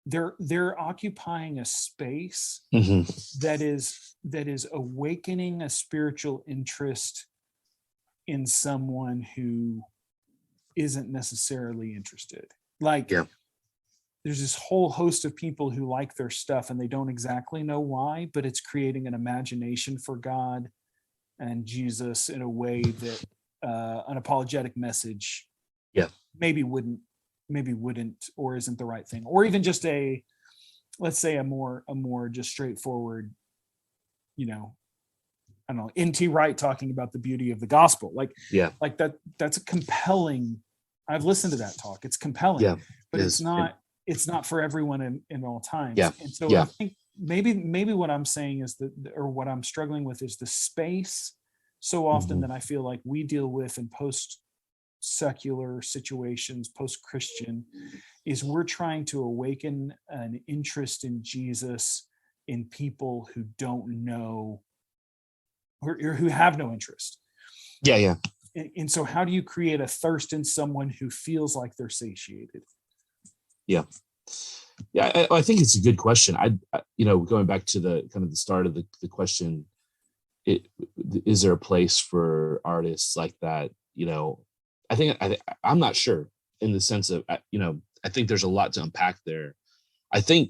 they're occupying a space that is awakening a spiritual interest in someone who isn't necessarily interested. There's this whole host of people who like their stuff and they don't exactly know why, but it's creating an imagination for God and Jesus in a way that an apologetic message maybe wouldn't or isn't the right thing, or even just let's say a more just straightforward, I don't know, N.T. Wright talking about the beauty of the gospel, like that's a compelling. I've listened to that talk. It's compelling, but it's not for everyone in all times. And so I think maybe what I'm saying is or what I'm struggling with is the space so often that I feel like we deal with in post-secular situations, post-Christian, is we're trying to awaken an interest in Jesus in people who don't know or who have no interest. And so how do you create a thirst in someone who feels like they're satiated? I think it's a good question. Going back to the kind of the start of the question, is there a place for artists like that? I'm not sure, in the sense of, I think there's a lot to unpack there. I do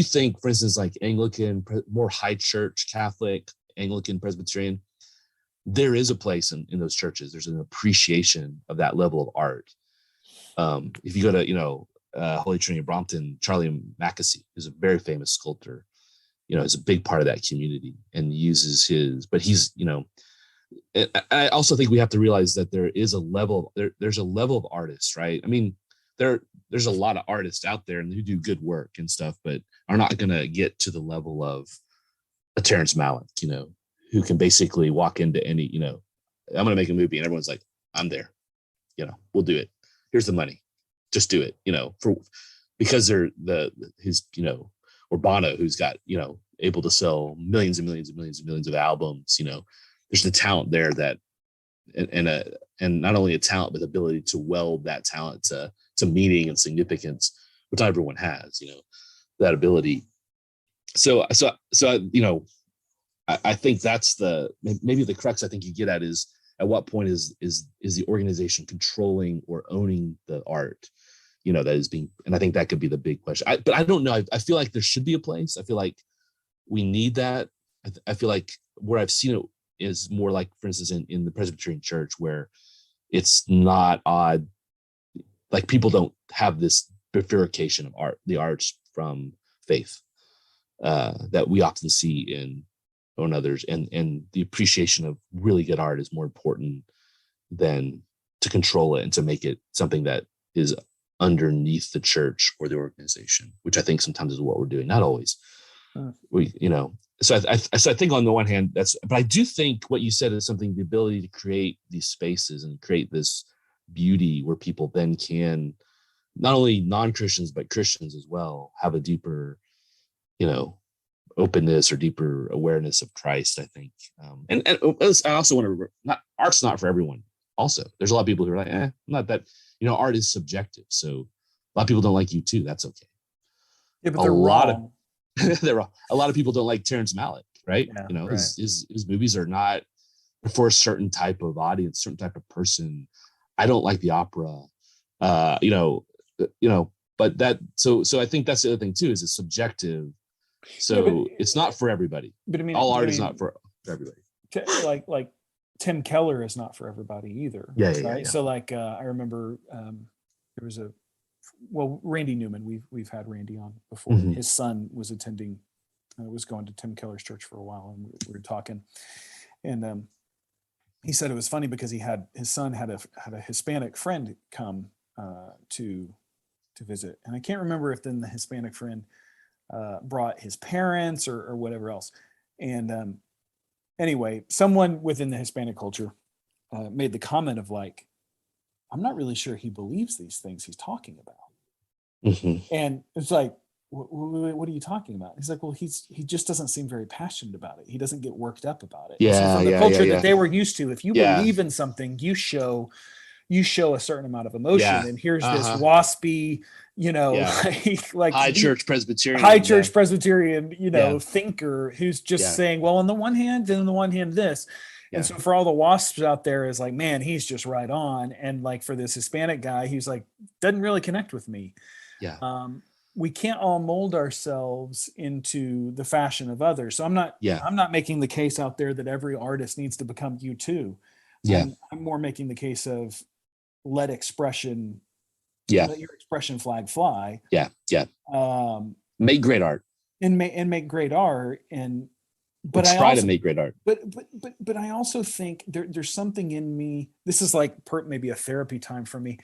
think, for instance, like Anglican, more high church, Catholic, Anglican, Presbyterian, there is a place in those churches. There's an appreciation of that level of art. If you go to, Holy Trinity Brompton, Charlie Mackesy is a very famous sculptor, is a big part of that community and uses but he's, I also think we have to realize that there is there's a level of artists, right? I mean, there's a lot of artists out there and who do good work and stuff, but are not going to get to the level of a Terrence Malick, who can basically walk into any, I'm going to make a movie and everyone's like, I'm there, we'll do it. Here's the money. Just do it, because they're or Bono, who's got, able to sell millions and millions and millions and millions of albums, there's the talent there that, and not only a talent, but the ability to weld that talent to meaning and significance, which not everyone has, that ability. So, I think that's maybe the crux I think you get at is, at what point is the organization controlling or owning the art, that is being, and I think that could be the big question. But I don't know. I feel like there should be a place. I feel like we need that. I feel like where I've seen it is more like, for instance, in the Presbyterian Church, where it's not odd. Like, people don't have this bifurcation of the arts from faith that we often see in others, and the appreciation of really good art is more important than to control it and to make it something that is underneath the church or the organization, which I think sometimes is what we're doing. Not always. So I think on the one hand, but I do think what you said is something, the ability to create these spaces and create this beauty where people then can, not only non-Christians, but Christians as well, have a deeper, openness or deeper awareness of Christ, I think. And I also want to, art's not for everyone. Also, there's a lot of people who are like, not that, art is subjective. So a lot of people don't like you too. That's okay. Yeah, but they're wrong. A lot of people don't like Terrence Malick, right? Yeah, right. His movies are not for a certain type of audience, certain type of person. I don't like the opera, but so I think that's the other thing too, is it's subjective. So it's not for everybody. But I mean, all art is not for everybody. Like Tim Keller is not for everybody either. Yeah, right. Yeah. So like I remember there was Randy Newman. We've had Randy on before. Mm-hmm. His son was was going to Tim Keller's church for a while, and we were talking, and he said it was funny because his son had a Hispanic friend come to visit, and I can't remember if then the Hispanic friend brought his parents or whatever else. And anyway, someone within the Hispanic culture made the comment of like, I'm not really sure he believes these things he's talking about. Mm-hmm. And it's like, what are you talking about? He's like, well, he just doesn't seem very passionate about it. He doesn't get worked up about it. Yeah, so from the culture that they were used to, if you believe in something, you show a certain amount of emotion. Yeah. And here's this waspy, like high church Presbyterian, thinker who's just saying, well, on the one hand, this. Yeah. And so for all the wasps out there is like, man, he's just right on. And like for this Hispanic guy, he's like, doesn't really connect with me. Yeah. We can't all mold ourselves into the fashion of others. So I'm not making the case out there that every artist needs to become U2. Yeah. I'm more making the case of let your expression flag fly. Yeah. Yeah. Make great art. And make great art. But try to make great art. But I also think there's something in me. This is like maybe a therapy time for me,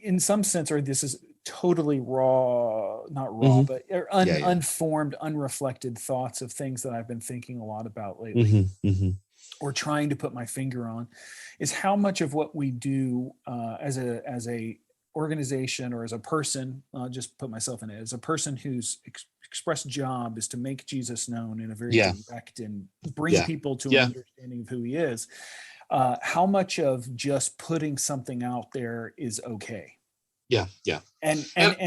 in some sense, or this is totally not raw, but unformed, unreflected thoughts of things that I've been thinking a lot about lately, or trying to put my finger on, is how much of what we do as a organization or as a person, I'll just put myself in it, as a person whose express job is to make Jesus known in a very direct and bring people to an understanding of who he is. How much of just putting something out there is okay? Yeah. Yeah. And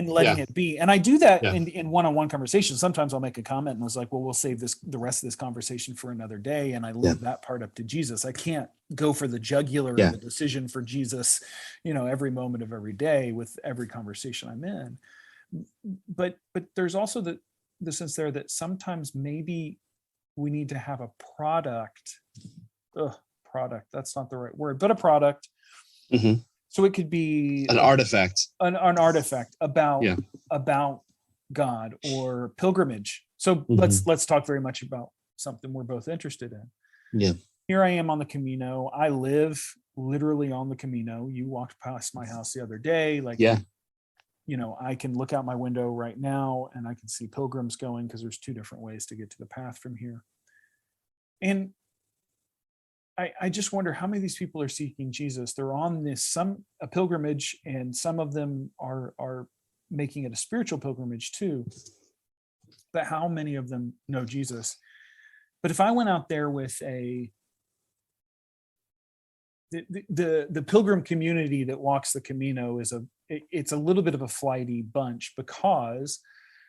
letting it be. And I do that in one-on-one conversations. Sometimes I'll make a comment and I was like, well, we'll save the rest of this conversation for another day. And I leave that part up to Jesus. I can't go for the jugular of the decision for Jesus, every moment of every day with every conversation I'm in. But there's also the sense there that sometimes maybe we need to have a product. Product, that's not the right word, but a product. Mm-hmm. So it could be an artifact, an artifact about God or pilgrimage. So let's talk very much about something we're both interested in. Yeah. Here I am on the Camino. I live literally on the Camino. You walked past my house the other day. Like, Yeah. I can look out my window right now and I can see pilgrims going, because there's 2 different ways to get to the path from here. And I just wonder how many of these people are seeking Jesus. They're on a pilgrimage, and some of them are making it a spiritual pilgrimage too. But how many of them know Jesus? But if I went out there with the pilgrim community that walks the Camino it's a little bit of a flighty bunch, because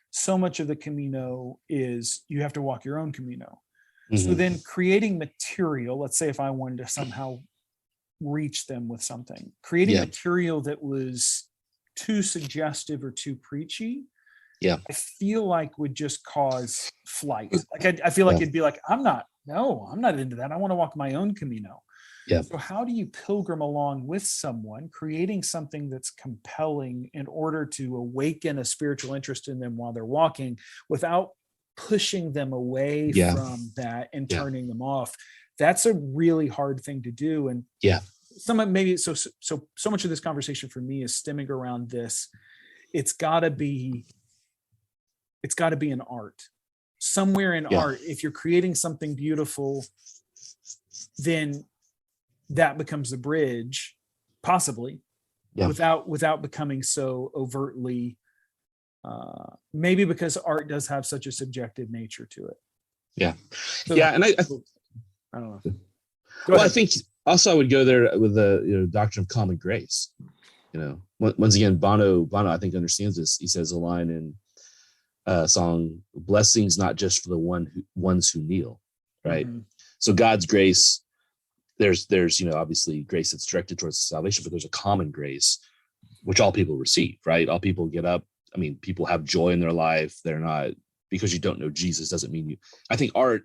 so much of the Camino is you have to walk your own Camino. So then creating material, let's say if I wanted to somehow reach them with something, creating material that was too suggestive or too preachy, I feel like would just cause flight. Like I feel like it'd be like, I'm not into that. I want to walk my own Camino. Yeah. So how do you pilgrim along with someone, creating something that's compelling in order to awaken a spiritual interest in them while they're walking, without pushing them away from that and turning them off? That's a really hard thing to do. And so much of this conversation for me is stemming around this. It's gotta be an art somewhere in art. If you're creating something beautiful, then that becomes the bridge, possibly, without becoming so overtly, maybe because art does have such a subjective nature to it. And I don't know. I think also I would go there with the doctrine of common grace. Once again, Bono I think understands this. He says a line in song, "Blessings not just for the ones who kneel," right? So God's grace, there's obviously grace that's directed towards salvation, but there's a common grace which all people receive, right? All people get up. I mean, people have joy in their life. They're not, because you don't know Jesus doesn't mean you. I think art,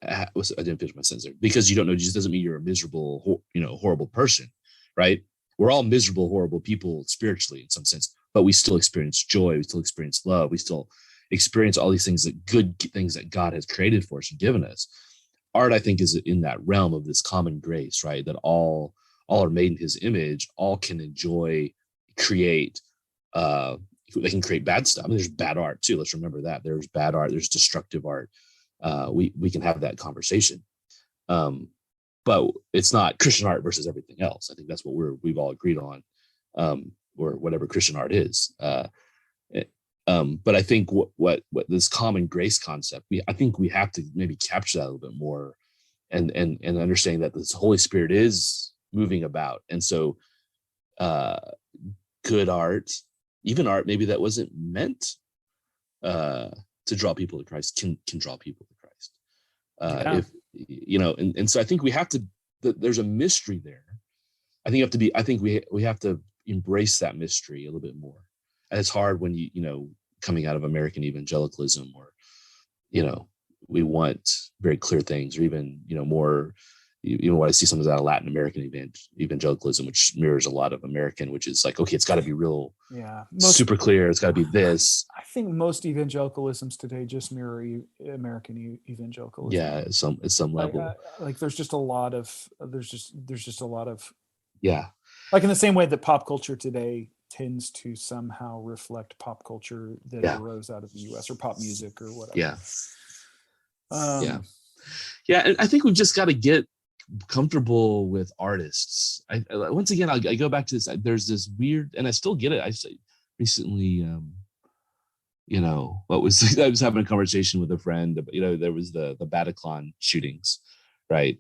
I didn't finish my sentence there. Because you don't know Jesus doesn't mean you're a miserable, horrible person, right? We're all miserable, horrible people spiritually in some sense, but we still experience joy. We still experience love. We still experience all these things, good things that God has created for us and given us. Art, I think, is in that realm of this common grace, right? That all are made in His image. All can enjoy, create. They can create bad stuff. I mean, there's bad art too. Let's remember that there's bad art. There's destructive art. We can have that conversation, but it's not Christian art versus everything else. I think that's what we've all agreed on, or whatever Christian art is. But I think what this common grace concept, I think we have to maybe capture that a little bit more, and understanding that this Holy Spirit is moving about, and so good art, even art maybe that wasn't meant to draw people to Christ, can draw people to Christ. And so I think we have to. There's a mystery there. I think we have to embrace that mystery a little bit more. And it's hard when coming out of American evangelicalism, or we want very clear things, or even more. Even when I see something out of Latin American evangelicalism, which mirrors a lot of American, which is like, okay, it's got to be real, super clear. It's got to be this. I think most evangelicalisms today just mirror American evangelicalism. Yeah, at some level. Like there's just a lot of yeah. Like in the same way that pop culture today tends to somehow reflect pop culture that arose out of the U.S. or pop music or whatever. Yeah, and I think we've just got to get comfortable with artists. Once again, I go back to this. There's this weird, and I still get it. I recently, I was having a conversation with a friend. There was the Bataclan shootings, right,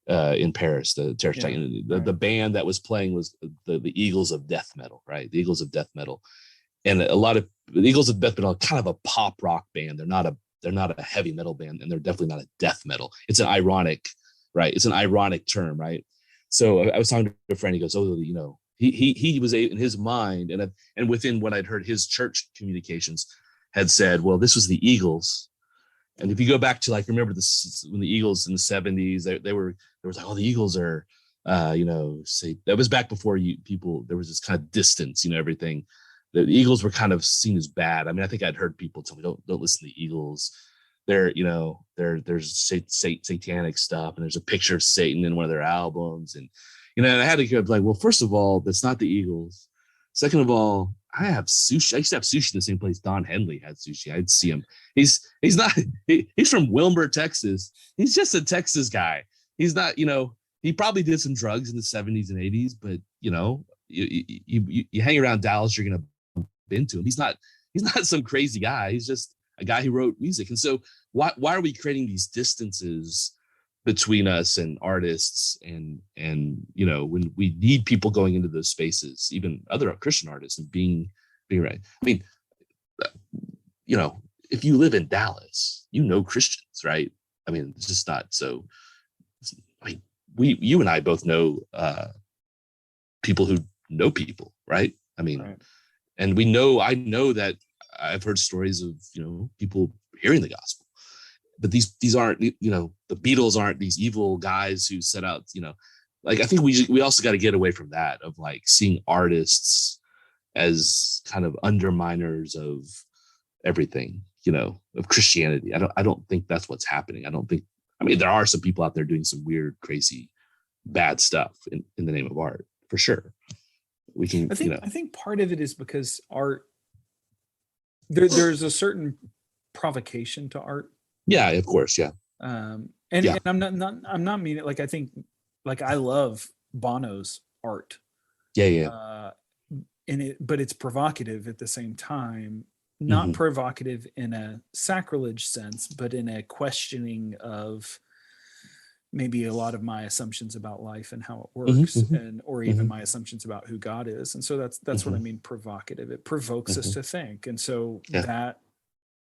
in Paris. The terrorist attack. The band that was playing was the Eagles of Death Metal, right? The Eagles of Death Metal, and a lot of the Eagles of Death Metal are kind of a pop rock band. They're not a heavy metal band, and they're definitely not a death metal. It's an ironic. Right. It's an ironic term. Right. So I was talking to a friend. He goes, he was in his mind, and within what I'd heard, his church communications had said, well, this was the Eagles. And if you go back to remember this, when the Eagles in the 70s, there was like, the Eagles are, say that was back before there was this kind of distance, everything. The Eagles were kind of seen as bad. I mean, I think I'd heard people tell me, don't listen to the Eagles. There's satanic stuff, and there's a picture of Satan in one of their albums, and and I had to go like, well, first of all, that's not the Eagles. Second of all, I have sushi. I used to have sushi in the same place Don Henley had sushi. I'd see him. He's not. He's from Wilmer, Texas. He's just a Texas guy. He's not. He probably did some drugs in the 70s and 80s, but you hang around Dallas, you're gonna bump into him. He's not some crazy guy. He's just a guy who wrote music. And so why are we creating these distances between us and artists and when we need people going into those spaces, even other Christian artists, and being right? I mean, if you live in Dallas, Christians, right? I mean, it's just not so. I mean, you and I both know people who know people, right? I mean, right. And I know that I've heard stories of people hearing the gospel, but these aren't the Beatles aren't these evil guys who set out like I think we also got to get away from that of like seeing artists as kind of underminers of everything of Christianity. I don't think that's what's happening. I mean, there are some people out there doing some weird, crazy, bad stuff in the name of art, for sure. We can. I think part of it is because art. There's a certain provocation to art. Yeah, of course, yeah. And I'm not meaning like I think like I love Bono's art. Yeah. But it's provocative at the same time. Not provocative in a sacrilege sense, but in a questioning of maybe a lot of my assumptions about life and how it works, or even my assumptions about who God is. And so that's what I mean provocative. It provokes us to think. And so that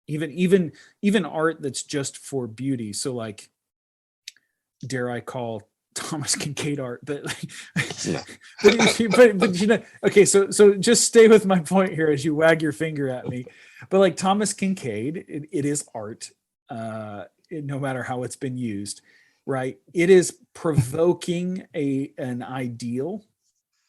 even art that's just for beauty. So like, dare I call Thomas Kincaid art, but okay, so just stay with my point here as you wag your finger at me. But like Thomas Kincaid, it is art, no matter how it's been used, right? It is provoking an ideal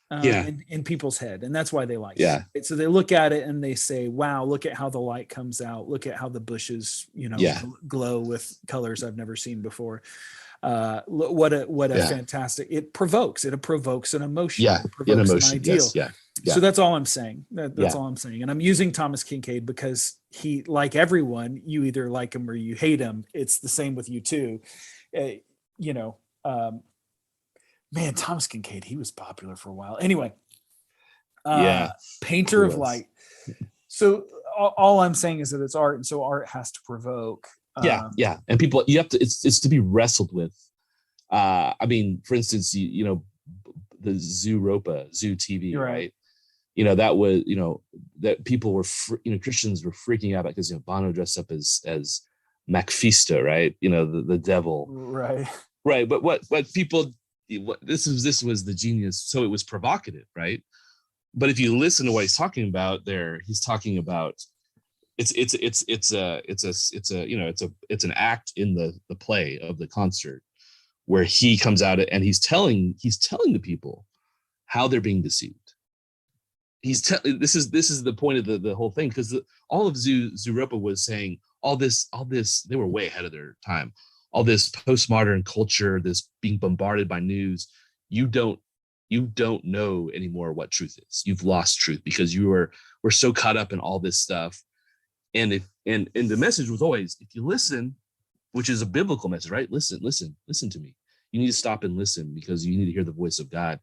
in people's head, and that's why they like it. So they look at it and they say, wow, look at how the light comes out, look at how the bushes glow with colors I've never seen before. What a fantastic, it provokes an emotion, it provokes an ideal. So that's all I'm saying. That's all I'm saying. And I'm using Thomas Kincaid because he, like everyone, you either like him or you hate him. It's the same with you too. Man, Thomas Kincaid, he was popular for a while. Anyway, painter of light. So all I'm saying is that it's art, and so art has to provoke. And people, you have to. It's to be wrestled with. I mean, for instance, the Zooropa Zoo TV, right? That was that people were Christians were freaking out about because Bono dressed up as Macfista, right? The devil, right. But what people this was the genius. So it was provocative, right? But if you listen to what he's talking about there, he's talking about it's an act in the play of the concert where he comes out and he's telling the people how they're being deceived. This is the point of the whole thing, because all of Zooropa was saying all this, they were way ahead of their time. All this postmodern culture, this being bombarded by news, you don't know anymore what truth is. You've lost truth because we're so caught up in all this stuff. And the message was always, if you listen, which is a biblical message, right? Listen to me. You need to stop and listen because you need to hear the voice of God.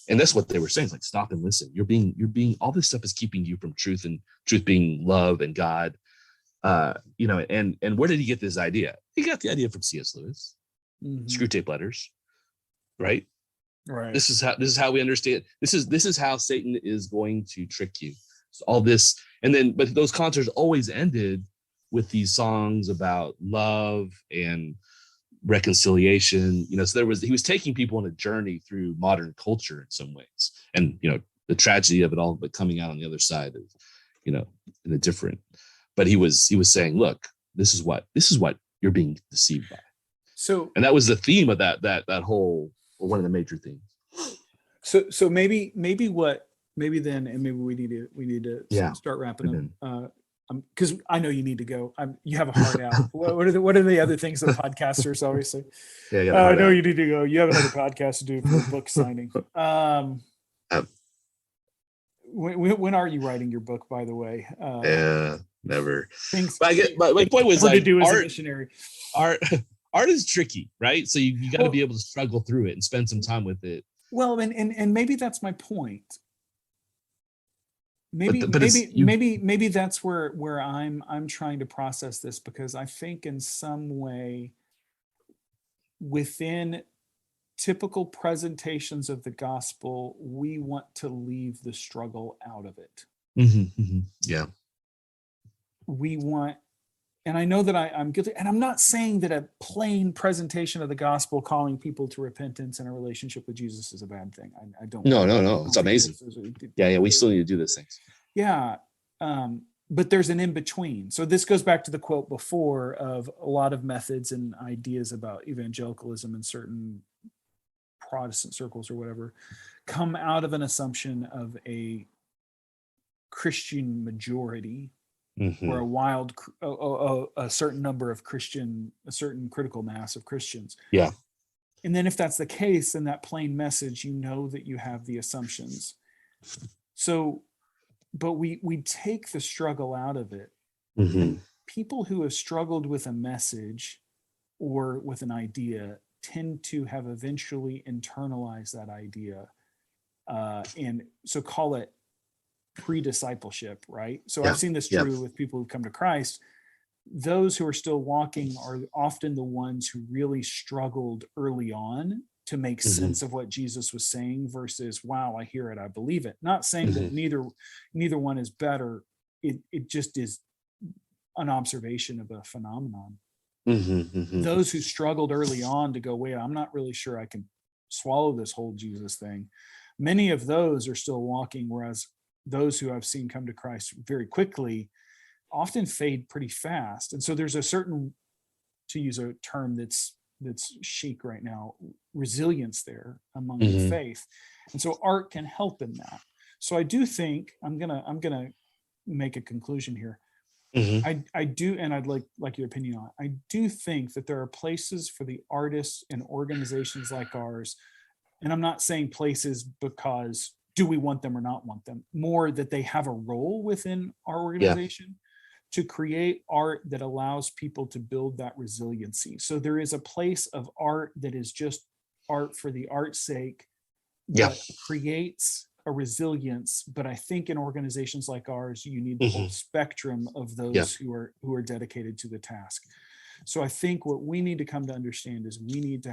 And that's what they were saying. It's like, stop and listen. You're being, all this stuff is keeping you from truth, and truth being love and God. And where did he get this idea? He got the idea from C.S. Lewis, Screw Tape Letters, right? Right. This is how we understand. This is how Satan is going to trick you. So all this, but those concerts always ended with these songs about love and reconciliation. So he was taking people on a journey through modern culture in some ways, and the tragedy of it all, but coming out on the other side of, in a different. But he was saying, look, this is what you're being deceived by. So, and that was the theme of that whole, or one of the major themes. So maybe then, and maybe we need to start wrapping up. because I know you need to go. You have a heart out. What are the other things that podcasters always say? Yeah, I know you need to go. You have another podcast to do for the book signing. When are you writing your book, by the way? Yeah, never. Things. But I get. My point was like to do as art, a missionary. Art is tricky, right? So you got to be able to struggle through it and spend some time with it. Well, and maybe that's my point. Maybe that's where I'm trying to process this, because I think in some way within typical presentations of the gospel, we want to leave the struggle out of it. Yeah. We want, and I know that I'm guilty, and I'm not saying that a plain presentation of the gospel calling people to repentance and a relationship with Jesus is a bad thing. I don't. No. It's amazing. Yeah. We still need to do those things. Yeah. But there's an in between. So this goes back to the quote before of a lot of methods and ideas about evangelicalism in certain Protestant circles or whatever come out of an assumption of a Christian majority or a certain number of a certain critical mass of Christians. Yeah. And then if that's the case, in that plain message, you know that you have the assumptions. So, but we take the struggle out of it. And people who have struggled with a message or with an idea tend to have eventually internalized that idea. And so call it pre-discipleship, right? So I've seen this true with people who come to Christ. Those who are still walking are often the ones who really struggled early on to make sense of what Jesus was saying versus, wow, I hear it, I believe it. Not saying that neither one is better. It just is an observation of a phenomenon. Those who struggled early on to go, wait, I'm not really sure I can swallow this whole Jesus thing. Many of those are still walking, whereas those who I've seen come to Christ very quickly often fade pretty fast. And so there's a certain, to use a term that's chic right now, resilience there among the faith. And so art can help in that. So I do think I'm gonna make a conclusion here. I do, and I'd like your opinion on it. I do think that there are places for the artists and organizations like ours, and I'm not saying places because do we want them or not want them, more that they have a role within our organization to create art that allows people to build that resiliency. So there is a place of art that is just art for the art's sake that creates a resilience. But I think in organizations like ours, you need the whole spectrum of those who are dedicated to the task. So I think what we need to come to understand is we need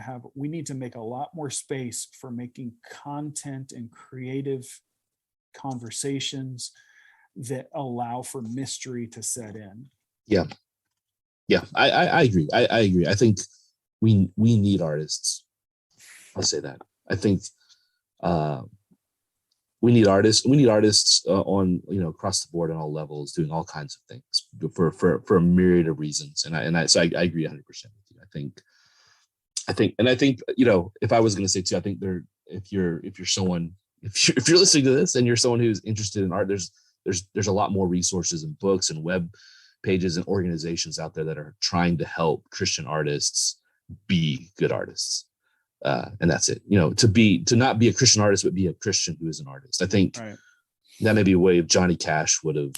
to make a lot more space for making content and creative conversations that allow for mystery to set in. I agree. I agree. I think we need artists. I'll say that. I think we need artists. We need artists on across the board on all levels, doing all kinds of things for a myriad of reasons. And I agree 100% with you. I think if I was going to say too, I think if you're listening to this and you're someone who's interested in art, there's a lot more resources and books and web pages and organizations out there that are trying to help Christian artists be good artists. And that's it, to not be a Christian artist, but be a Christian who is an artist. I think that may be a way of Johnny Cash would have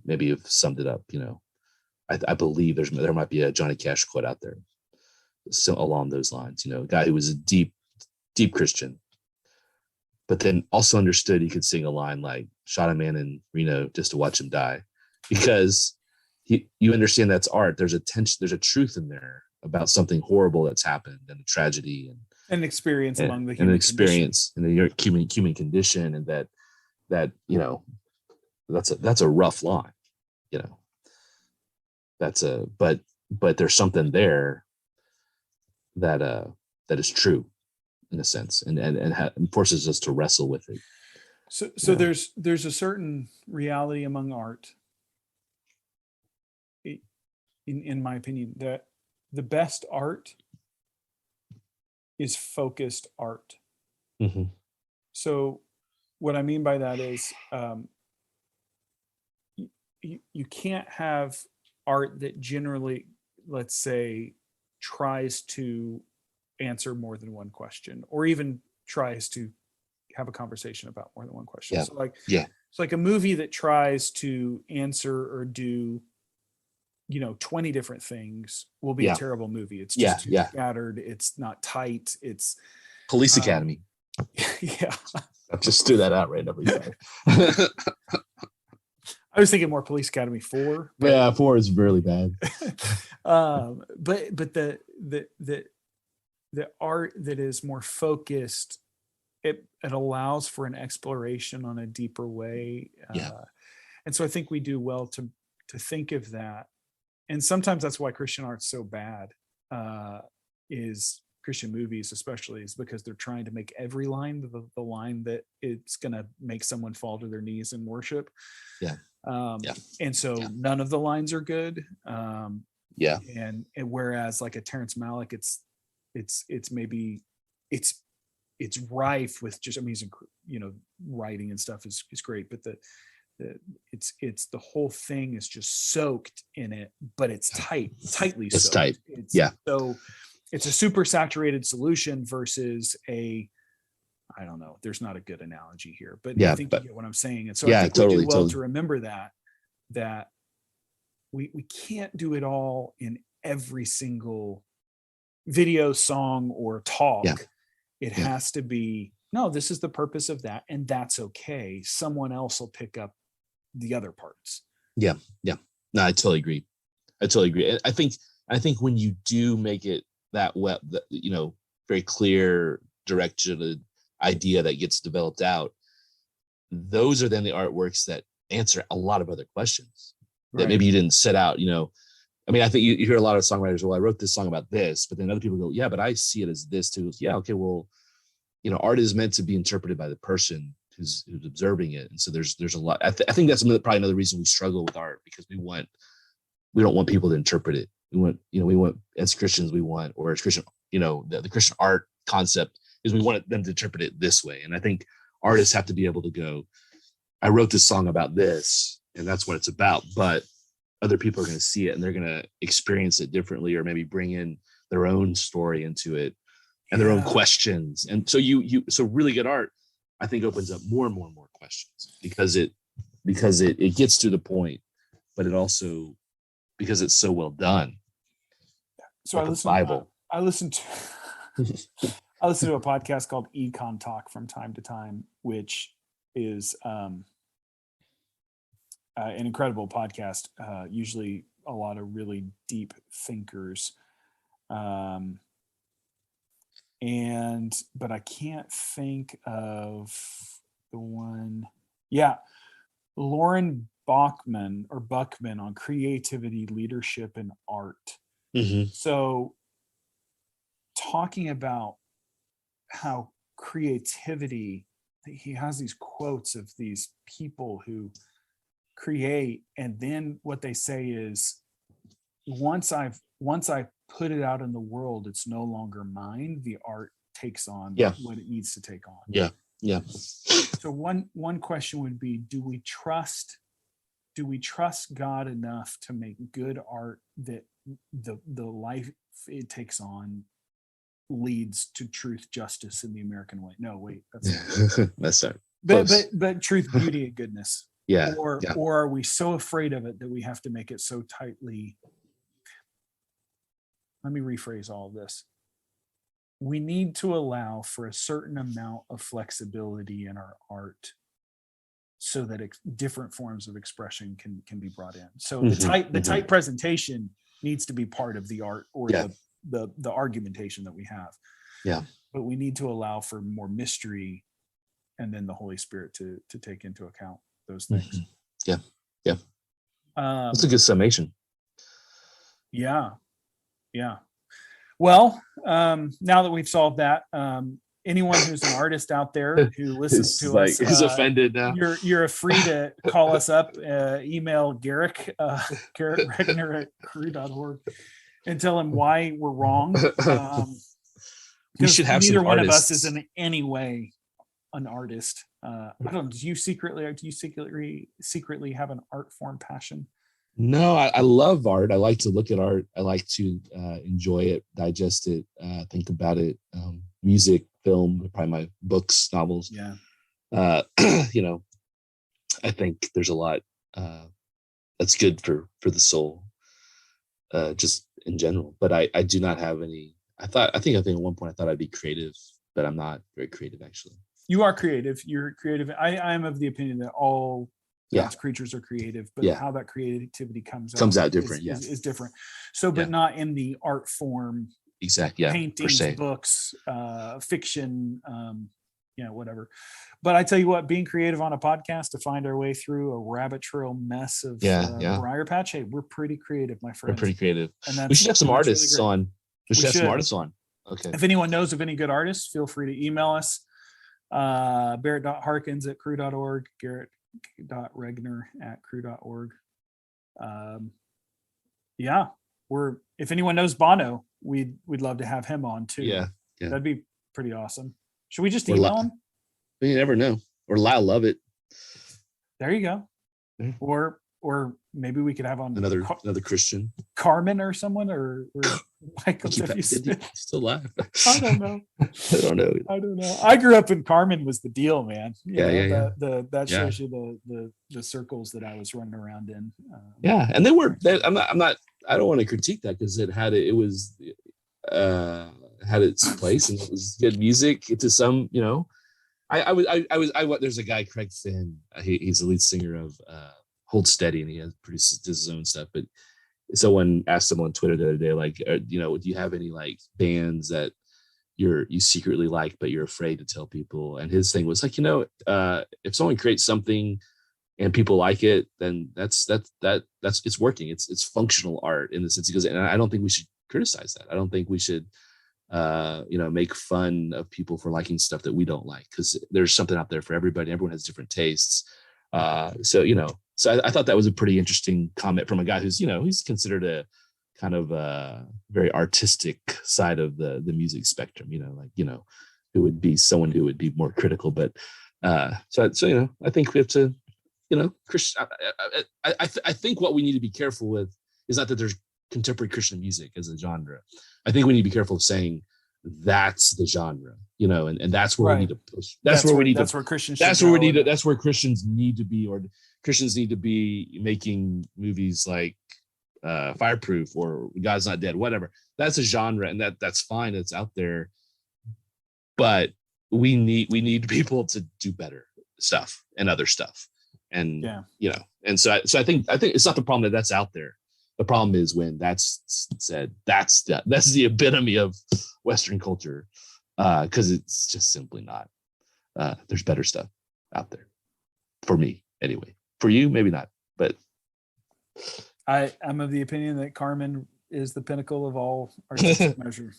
maybe have summed it up. I believe there might be a Johnny Cash quote out there so along those lines, a guy who was a deep Christian, but then also understood he could sing a line like shot a man in Reno just to watch him die, because you understand that's art. There's a tension, there's a truth in there about something horrible that's happened and a tragedy and an experience among the human experience and the human condition, and that that's a rough line, but there's something there that is true in a sense, and forces us to wrestle with it. So there's a certain reality among art, in my opinion, that the best art is focused art. So what I mean by that is you can't have art that generally, let's say, tries to answer more than one question, or even tries to have a conversation about more than one question. Yeah. So like, Yeah. it's like a movie that tries to answer or do, 20 different things will be a terrible movie. It's just too scattered. It's not tight. It's Police Academy. Yeah. I'll just threw that out randomly. Sorry. I was thinking more Police Academy 4. But, yeah, 4 is really bad. But the art that is more focused, it allows for an exploration on a deeper way. And so I think we do well to think of that. And sometimes that's why Christian art's so bad, is Christian movies especially, is because they're trying to make every line the line that it's going to make someone fall to their knees in worship. And so none of the lines are good. And whereas like a Terrence Malick, it's maybe it's rife with just, I mean, he's, writing and stuff is great, but it's the whole thing is just soaked in it, but it's tightly it's soaked. Tight. So it's a super saturated solution versus I don't know, there's not a good analogy here, but I think you get what I'm saying. And so I think we do well to remember that we can't do it all in every single video, song, or talk. It has to be, no, this is the purpose of that, and that's okay. Someone else will pick up the other parts. No, I totally agree. I think when you do make it that very clear direction idea that gets developed out, those are then the artworks that answer a lot of other questions that maybe you didn't set out. I mean, I think you hear a lot of songwriters, well, I wrote this song about this, but then other people go, yeah, but I see it as this too. Yeah, okay, well, art is meant to be interpreted by the person who's observing it, and so there's a lot. I think that's probably another reason we struggle with art, because we don't want people to interpret it. We want as Christians, or as Christian, the Christian art concept is we want them to interpret it this way. And I think artists have to be able to go, I wrote this song about this, and that's what it's about, but other people are going to see it and they're going to experience it differently, or maybe bring in their own story into it and their own questions. And so so really good art, I think, opens up more and more and more questions because it gets to the point, but it also, because it's so well done. So like I listen to a podcast called Econ Talk from time to time, which is an incredible podcast. Usually a lot of really deep thinkers. But I can't think of the one. Yeah. Lauren Buckman on creativity, leadership, and art. Mm-hmm. So talking about how creativity, he has these quotes of these people who create, and then what they say is, once I put it out in the world, it's no longer mine. The art takes on what it needs to take on. Yeah. So one question would be, do we trust God enough to make good art that the life it takes on leads to truth, justice, in the American way? No, wait, that's right. But truth, beauty, and goodness. Or are we so afraid of it that we have to make it so tightly? Let me rephrase all of this. We need to allow for a certain amount of flexibility in our art, so that different forms of expression can be brought in. So the tight presentation needs to be part of the art, or the argumentation that we have. Yeah. But we need to allow for more mystery, and then the Holy Spirit to take into account those things. Mm-hmm. Yeah. That's a good summation. Yeah. Well, now that we've solved that, anyone who's an artist out there who listens to us is offended now. You're free to call us up, email Garrick Regner at crew.org, and tell him why we're wrong. We should have neither some one artists. of us is in any way an artist. I don't know. Do you secretly have an art form passion? No, I love art. I like to look at art. I like to enjoy it, digest it, think about it. Music, film, probably my books, novels. Yeah. You know, I think there's a lot that's good for the soul, just in general. But I do not have any. I think at one point I thought I'd be creative, but I'm not very creative actually. You are creative. You're creative. I am of the opinion that all God's creatures are creative, but how that creativity comes out different. Is different. So, but not in the art form. Exactly. Yeah. Paintings, books, fiction, whatever. But I tell you what, being creative on a podcast to find our way through a rabbit trail mess of briar patch. Hey, we're pretty creative, my friend. We're pretty creative. And we should have some artists really on. We should have some artists on. Okay. If anyone knows of any good artists, feel free to email us. Barrett.harkins@crew.org, Garrett.regner@crew.org. If anyone knows Bono, we'd love to have him on too. Yeah. That'd be pretty awesome. Should we just email him? You never know. Or Lyle Love It. There you go. Yeah. Or maybe we could have on another Christian, Carmen or someone, or Michael W. Smith. Still alive. I don't know. I don't know. I grew up in Carmen was the deal, man. That Yeah. shows you the circles that I was running around in. And they were. I'm not. I don't want to critique that because it had its place and it was good music to some. There's a guy, Craig Finn. He's the lead singer of Hold Steady, and he has produced his own stuff. But someone asked him on Twitter the other day, like, do you have any like bands that you secretly like, but you're afraid to tell people? And his thing was like, if someone creates something and people like it, then that's it's working. It's functional art in the sense. He goes, and I don't think we should criticize that. I don't think we should make fun of people for liking stuff that we don't like, because there's something out there for everybody. Everyone has different tastes. So I thought that was a pretty interesting comment from a guy who's, he's considered a kind of very artistic side of the music spectrum, who would be someone who would be more critical. But so I think we have to, Christian. I think what we need to be careful with is not that there's contemporary Christian music as a genre. I think we need to be careful of saying that's the genre, and that's where we need to push. That's where Christians need to be, or Christians need to be making movies like Fireproof or God's Not Dead, whatever. That's a genre, and that's fine. It's out there, but we need people to do better stuff and other stuff, and and so I think it's not the problem that's out there. The problem is when that's said, that's the epitome of Western culture, because it's just simply not. There's better stuff out there, for me anyway. For you, maybe not, but I'm of the opinion that Carmen is the pinnacle of all artistic measure.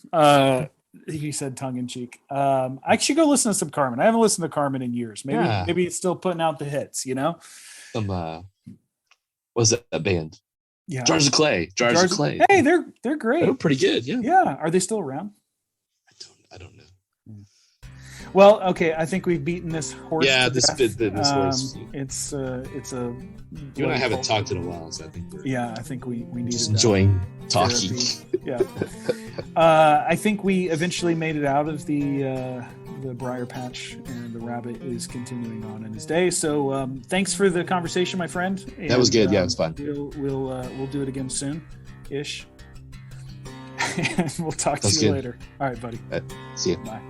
He said tongue in cheek. I should go listen to some Carmen. I haven't listened to Carmen in years. Maybe it's still putting out the hits. Was that a band? Yeah, Jars of Clay. Jars of Clay. Hey, they're great. They're pretty good. Yeah. Yeah. Are they still around? I don't know. Well, okay. I think we've beaten this horse. Yeah, this horse. It's a. You and I haven't talked in a while, so I think I think we need just enjoying talking. Yeah. I think we eventually made it out of the briar patch, and the rabbit is continuing on in his day. So thanks for the conversation, my friend. That was good. Yeah, it was fun. We'll do it again soon, ish. And we'll talk to you later. All right, buddy. See you. Bye.